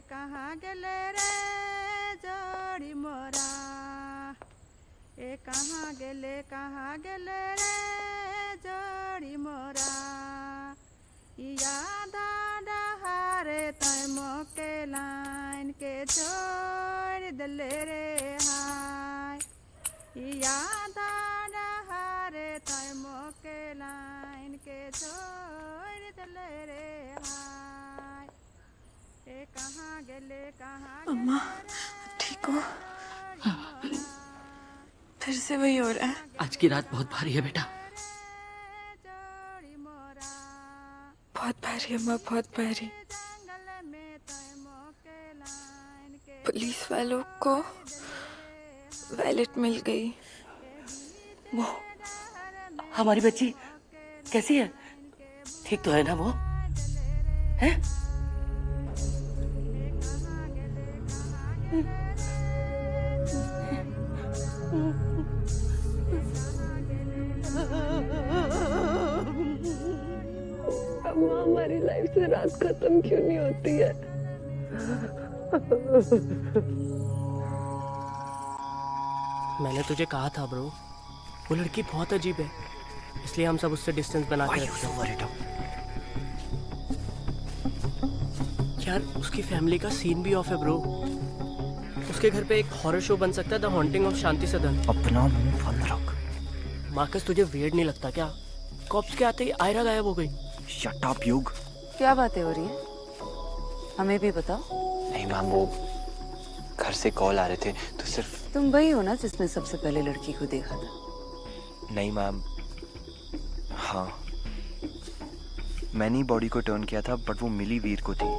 कहाँ गेले रे जोड़ी मोरा, ए कहाँ गेले रे जोड़ी मोरा, याद डहारे तय मोके लाइन के छोड़ दले रे हाय, याद डहारे तय मोके लाइन के छोड़ दले रे हाय, ए कहाँ गेले अम्मा ठीक हो? फिर से वही हो रहा है। आज की रात बहुत भारी है बेटा। बहुत भारी अम्मा, बहुत भारी। पुलिस वालों को वैलेट मिल गई। वो हमारी बच्ची कैसी है? ठीक तो है ना वो? है? अम्मा हमारी लाइफ से रात खत्म क्यों नहीं होती है? मैंने तुझे कहा था ब्रो, वो लड़की बहुत अजीब है, इसलिए हम सब उससे डिस्टेंस बना के रखते हैं। यार उसकी फैमिली का सीन भी ऑफ है ब्रो। उसके घर पे एक हॉरर शो बन सकता है, द हॉन्टिंग ऑफ शांति सदन। अपना मुंह बंद रख। मार्कस तुझे वियर्ड नहीं लगता क्या? कॉप्स के आते ही आयरा गायब हो गई। शट अप युग। क्या बातें हो रही है? हमें भी बताओ। नहीं मैम, वो घर से कॉल आ रहे थे तो सिर्फ। तुम वही हो ना जिसने सबसे पहले लड़की को देखा था? नहीं मैम, हाँ मैंने ही बॉडी को टर्न किया था, बट वो मिली वीर को थी।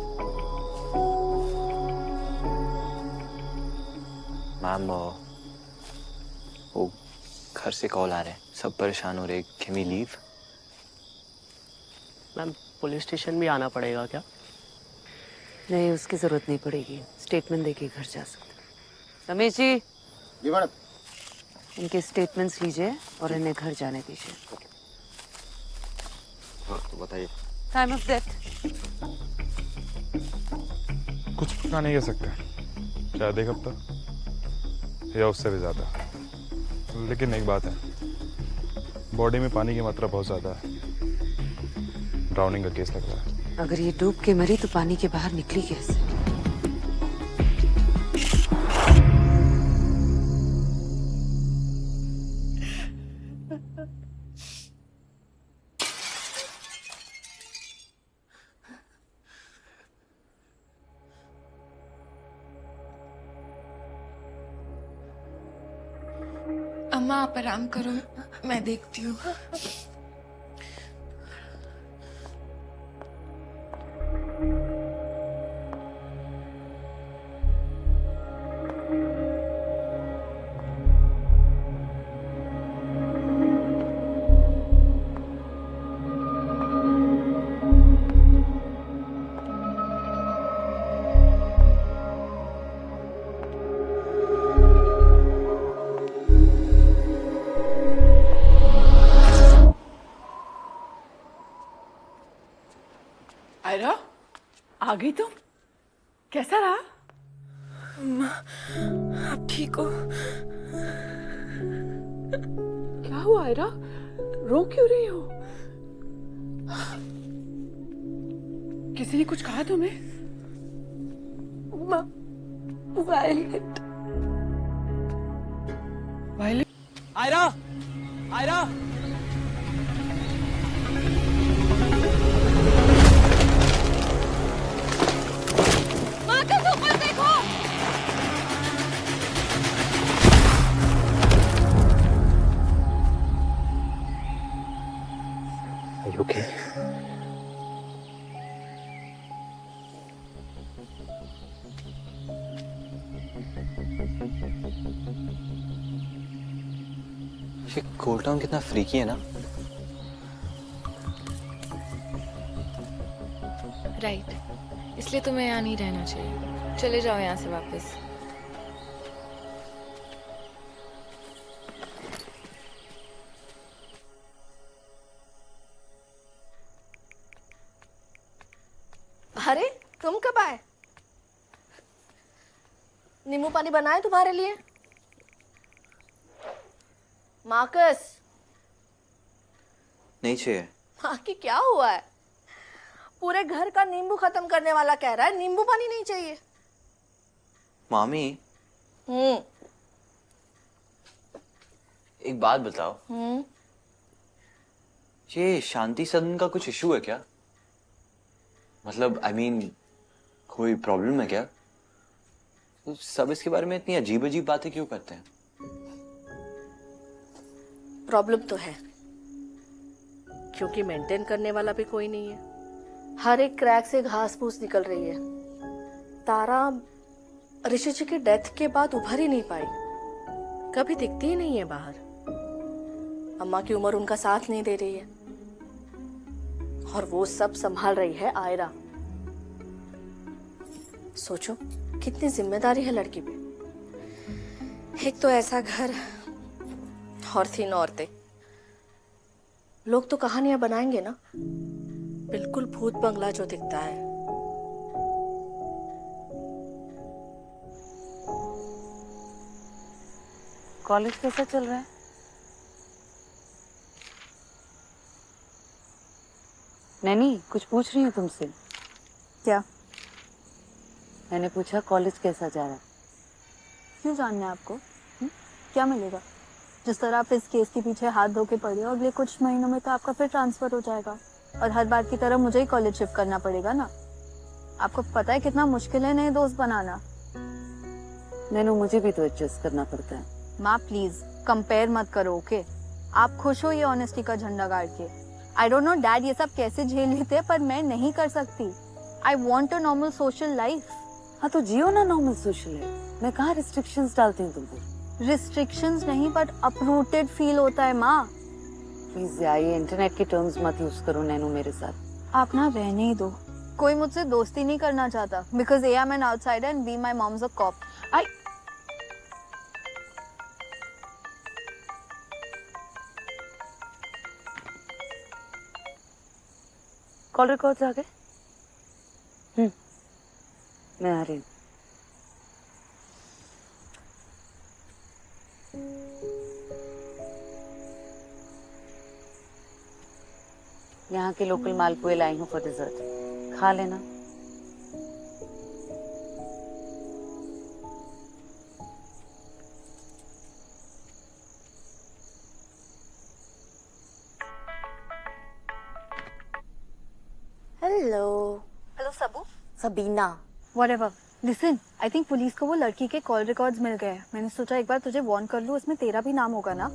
मैम वो घर से कॉल आ रहे हैं, सब परेशान हो रहे। Can we leave? Ma'am police station भी आना पड़ेगा क्या? नहीं, उसकी जरूरत नहीं पड़ेगी, स्टेटमेंट देके घर जा सकते। रमेश जी। जी मैडम। इनके स्टेटमेंट्स लीजिए और इन्हें घर जाने दीजिए। हाँ तो बताइए। टाइम ऑफ डेथ कुछ पता नहीं कह सकते, शायद एक हफ्ता या उससे भी ज्यादा। लेकिन एक बात है, बॉडी में पानी की मात्रा बहुत ज्यादा है, ड्राउनिंग का केस लग रहा है। अगर ये डूब के मरी तो पानी के बाहर निकली कैसे? अम्मा आप आराम करो, मैं देखती हूँ। आयरा, आ गई तुम? कैसा रहा? अम्मा आप ठीक हो? क्या हुआ आयरा? रो क्यों रही हो? किसी ने कुछ कहा तुम्हें? Violet. Violet? Aira, Aira, Marcus ऊपर देखो। Are you okay? ये कोल्ड टाउन कितना फ्रीकी है ना। राइट, इसलिए तुम्हें यहाँ नहीं रहना चाहिए। चले जाओ यहाँ से वापस। अरे तुम कब आए? नींबू पानी बनाए तुम्हारे लिए? मार्कस, नहीं चाहिए। माँ की क्या हुआ है? पूरे घर का नींबू खत्म करने वाला कह रहा है नींबू पानी नहीं चाहिए। मामी, एक बात बताओ, ये शांति सदन का कुछ इशू है क्या? मतलब आई मीन कोई प्रॉब्लम है क्या? तो सब इसके बारे में इतनी अजीब अजीब बातें क्यों करते हैं? प्रॉब्लम तो है, क्योंकि मेंटेन करने वाला भी कोई नहीं है। हर एक क्रैक से घास फूस निकल रही है। तारा ऋषि जी की डेथ के बाद उभर ही नहीं पाई, कभी दिखती ही नहीं है बाहर। अम्मा की उम्र उनका साथ नहीं दे रही है, और वो सब संभाल रही है आयरा। सोचो कितनी जिम्मेदारी है लड़की पे। एक तो ऐसा घर और 3 औरतें। लोग तो कहानियां बनाएंगे ना, बिल्कुल भूत बंगला जो दिखता है। कॉलेज कैसा चल रहा है? नैनी, कुछ पूछ रही हूँ तुमसे। क्या? मैंने पूछा कॉलेज कैसा जा रहा है? क्यों जानना है आपको? क्या मिलेगा? जिस तरह आप इस केस के पीछे हाथ धो के पड़े हो, अगले कुछ महीनों में तो आपका फिर ट्रांसफर हो जाएगा, और हर बार की तरह मुझे ही कॉलेज शिफ्ट करना पड़ेगा ना। आपको पता है कितना मुश्किल है नए दोस्त बनाना। नैनू, मुझे भी तो एडजस्ट करना पड़ता है। माँ प्लीज कंपेयर मत करो, ओके? आप खुश हो ये ऑनेस्टी का झंडा गाड़ के। आई डोंट नो डैड ये सब कैसे झेल लेते हैं, पर मैं नहीं कर सकती। I want a normal social life. हाँ तो जियो ना नॉर्मल सोशल लाइफ। मैं कहाँ रिस्ट्रिक्शंस डालती हूँ तुमको। रिस्ट्रिक्शंस नहीं, बट अपरूटेड फील होता है माँ। प्लीज यार, ये इंटरनेट के टर्म्स मत यूज करो नैनू मेरे साथ। आप ना रहने ही दो। कोई मुझसे दोस्ती नहीं करना चाहता, because I am an outsider and be my mom's a cop. I call records आ गए? मैं आ रही हूँ। यहाँ के लोकल मालपुए लाई हूँ फॉर डिजर्ट, खा लेना। हेलो सबू। Sabina. Whatever. Listen, I think police को वो लड़की के कॉल रिकॉर्ड्स मिल गए। मैंने सोचा एक बार तुझे वार्न कर लूं, उसमें तेरा भी नाम होगा ना।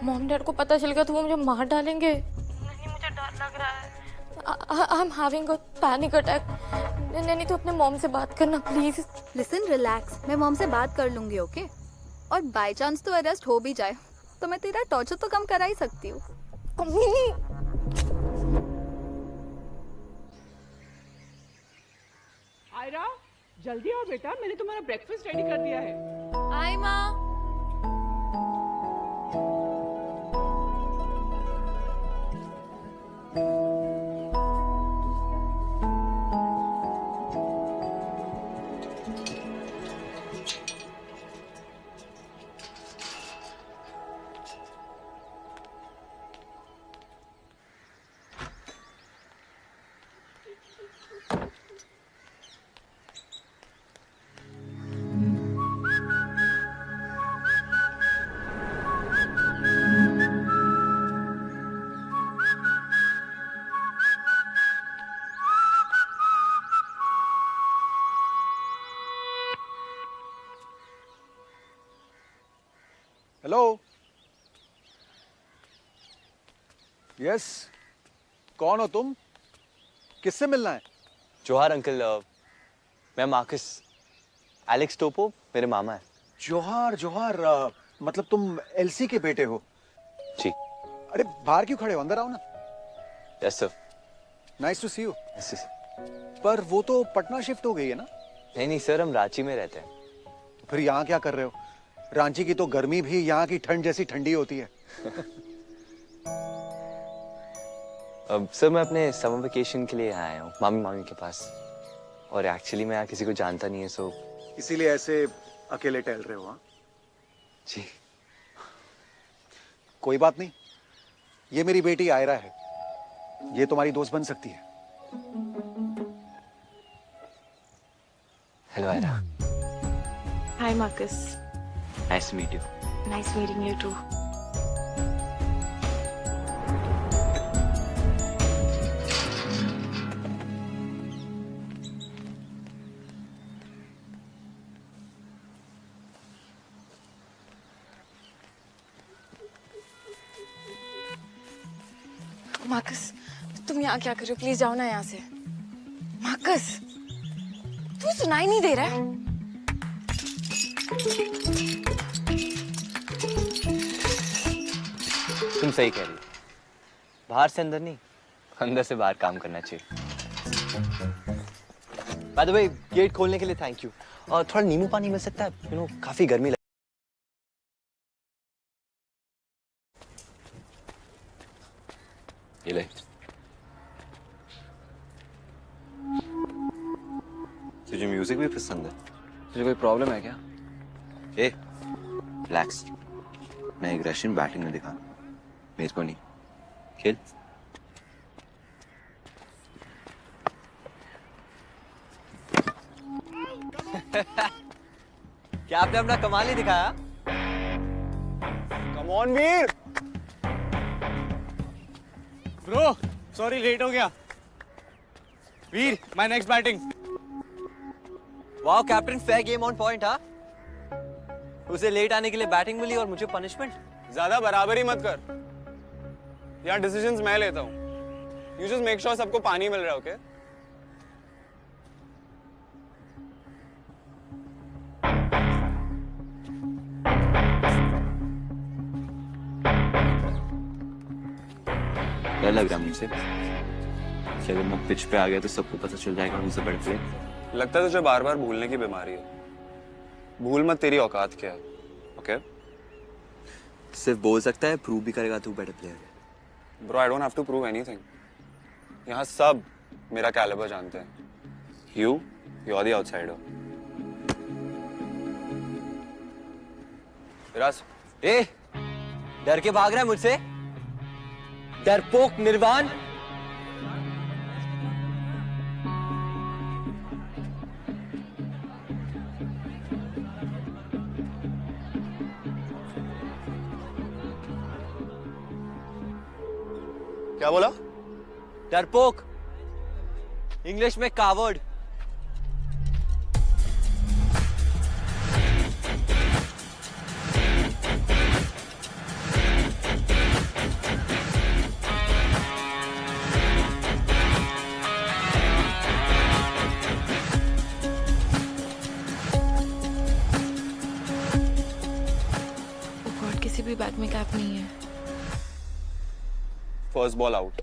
मॉम डैड को पता चल गया तो वो मुझे मार डालेंगे। नहीं, मुझे डर लग रहा है। I am having a panic attack. Naini, तो अपने मॉम से बात करना प्लीज। लिसन, रिलैक्स, मैं मॉम से बात कर लूंगी, ओके? और बाय चांस तो अरेस्ट हो भी जाए तो मैं तेरा टॉर्चर तो कम करा ही सकती हूँ। आयरा, जल्दी आओ बेटा, मैंने तुम्हारा ब्रेकफास्ट रेडी कर दिया है। आई माँ। हेलो। यस, कौन हो तुम? किससे मिलना है? जोहार अंकल, मैं मार्कस। एलेक्स टोपो मेरे मामा है। जोहार जोहार, मतलब तुम एलसी के बेटे हो? जी। अरे बाहर क्यों खड़े हो, अंदर आओ ना। Yes sir. Nice to see you. Yes sir. पर वो तो पटना शिफ्ट हो गई है ना? नहीं सर, हम रांची में रहते हैं। फिर यहाँ क्या कर रहे हो? रांची की तो गर्मी भी यहाँ की ठंड जैसी ठंडी होती है। सर मैं अपने समर वेकेशन के लिए आया हूँ मामी मामी के पास, और एक्चुअली मैं यहाँ किसी को जानता नहीं है, सो इसीलिए ऐसे अकेले टहल रहे हो? हाँ जी। कोई बात नहीं, ये मेरी बेटी आयरा है, ये तुम्हारी दोस्त बन सकती है। Hello Aira. Hi Marcus. Nice to meet you. Nice meeting you too. Marcus, तुम यहाँ क्या कर रहे हो? प्लीज जाओ ना यहाँ से। मार्कस, तू सुनाई नहीं दे रहा है? तुम सही कह रही हो, बाहर से अंदर नहीं, अंदर से बाहर काम करना चाहिए। बाय द वे, गेट खोलने के लिए थैंक यू। और थोड़ा नींबू पानी मिल सकता है? काफी गर्मी ये ले। तुझे म्यूजिक भी पसंद है? तुझे कोई प्रॉब्लम है क्या? ए, रिलैक्स। मैं एक रशियन बैटिंग में दिखा, मेरे को नहीं। खेल। क्या आपने अपना कमाल ही दिखाया? Come on Veer. Bro sorry, late हो गया। Veer, my next batting. Wow captain, fair game on point. हाँ, उसे लेट आने के लिए बैटिंग मिली और मुझे पनिशमेंट। ज्यादा बराबरी मत कर, यहाँ डिसीजंस मैं लेता हूँ। यू जस्ट मेक श्योर सबको पानी मिल रहा है, ओके? डर लग रहा मुझसे कि अगर मैं पिच पे आ गया तो सबको पता चल जाएगा मुझसे बड़े प्लेयर। लगता है तुझे बार बार भूलने की बीमारी है। भूल मत तेरी औकात क्या है, ओके? सिर्फ बोल सकता है, प्रूव भी करेगा तू बेटर प्लेयर है। Bro, I don't have to prove anything. यहाँ सब मेरा कैलिबर जानते हैं। You are the outsider. Viraj, ए, डर के भाग रहा है मुझसे? डरपोक निर्वाण। क्या बोला? डरपोक, इंग्लिश में कावर्ड। किसी भी बैट में कैप नहीं है। First ball out.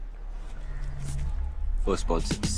First ball 6।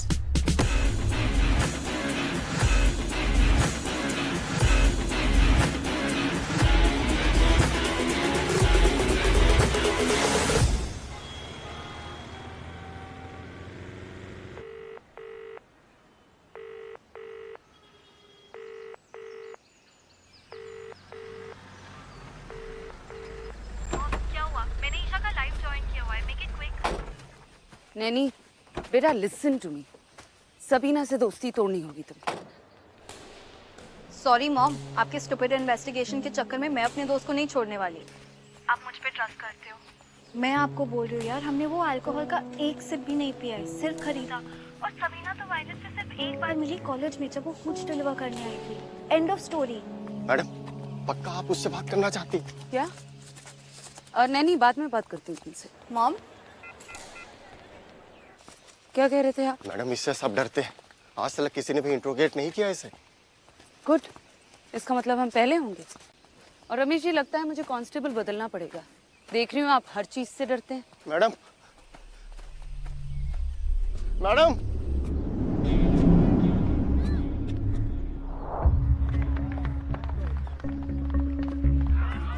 Naini, बेटा लिसन टू मी। सबीना से दोस्ती तोड़नी होगी तुम्हें। सॉरी मॉम, आपके स्टूपिड इन्वेस्टिगेशन के चक्कर में मैं अपने दोस्त को नहीं छोड़ने वाली। आप मुझ पे ट्रस्ट करते हो। मैं आपको बोल रही हूँ यार, हमने वो अल्कोहल का एक सिप भी नहीं पिया है, सिर्फ खरीदा। और सबीना तो वायरस से सिर्फ एक बार मिली कॉलेज में, जब वो कुछ डिलीवर करने आई थी। End of story. मैडम, पक्का आप उससे बात करना चाहती? क्या? और नैनी बाद में बात करती हूँ तुमसे। मॉम, क्या कह रहे थे आप? मैडम इससे सब डरते हैं, आज तक किसी ने भी इंट्रोगेट नहीं किया इसे। गुड, इसका मतलब हम पहले होंगे। और रमेश जी, लगता है मुझे कांस्टेबल बदलना पड़ेगा। देख रही हूँ आप हर चीज से डरते हैं। Madam, madam,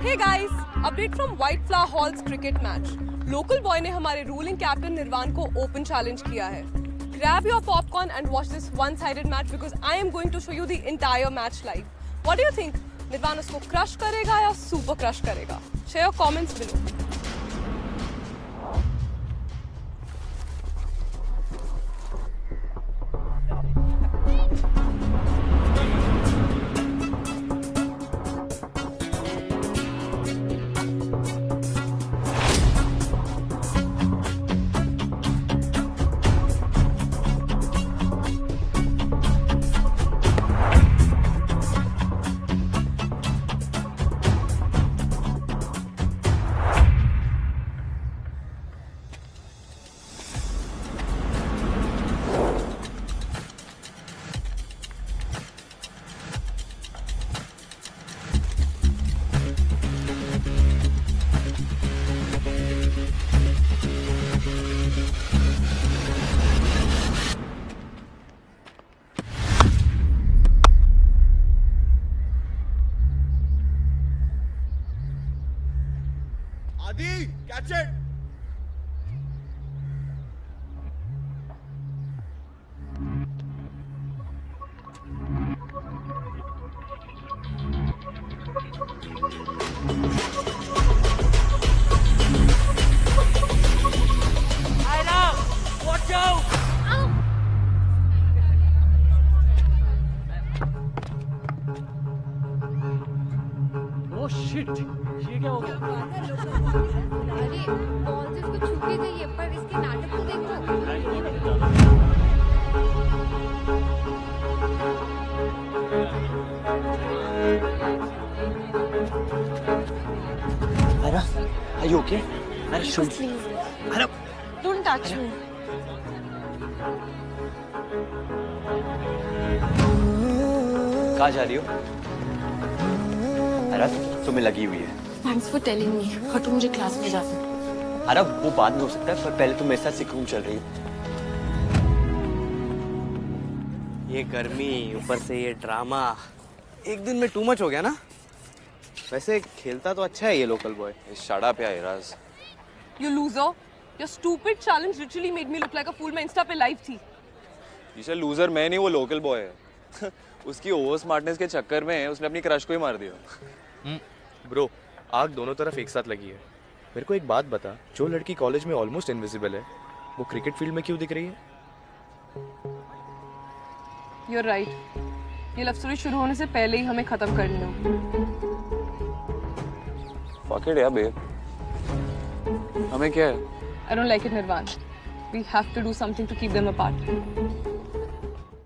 Hey guys, update from White Flower Hall's cricket match. Local boy ने हमारे ruling captain निर्वाण को open challenge किया है. Grab your popcorn and watch this one-sided match because I am going to show you the entire match live. What do you think? निर्वाण उसको crush करेगा या super crush करेगा? Share your comments below. Adi, catch it! Watch out! Oh shit! ये क्या हो गया? अरे बॉल तो इसको छू के गई है, पर इसके नाटक को देखो। Ira, are you okay? Ira, shoot. Ira, Don't touch me. कहाँ जा रही हो? अरे तुम्हें लगी हुई है। Thanks for telling me. हटो, मुझे क्लास में जाना है। अरे वो बाद में हो सकता है, पर पहले तुम मेरे साथ सिक्रूम चल रही हो। ये गर्मी, ऊपर से ये ड्रामा, एक दिन में टू मच हो गया ना? वैसे खेलता तो अच्छा है ये लोकल बॉय। शट अप यार Ira's. You loser. Your stupid challenge literally made me look like a fool. मैं इंस्टा पे लाइव थी। ईशा लूजर मैं नहीं, वो लोकल बॉय है। उसकी ओवर स्मार्टनेस के चक्कर में उसने अपनी क्रश को ही मार दिया। ब्रो, आग दोनों तरफ एक साथ लगी है। मेरे को एक बात बता, जो लड़की कॉलेज में ऑलमोस्ट इनविजिबल है, वो क्रिकेट फील्ड में क्यों दिख रही है? You're right. ये लव स्टोरी शुरू होने से पहले ही हमें खत्म करनी हो। Fuck it यार बेब। हमें क्या है? I don't like it, Nirvan. We have to do something to keep them apart.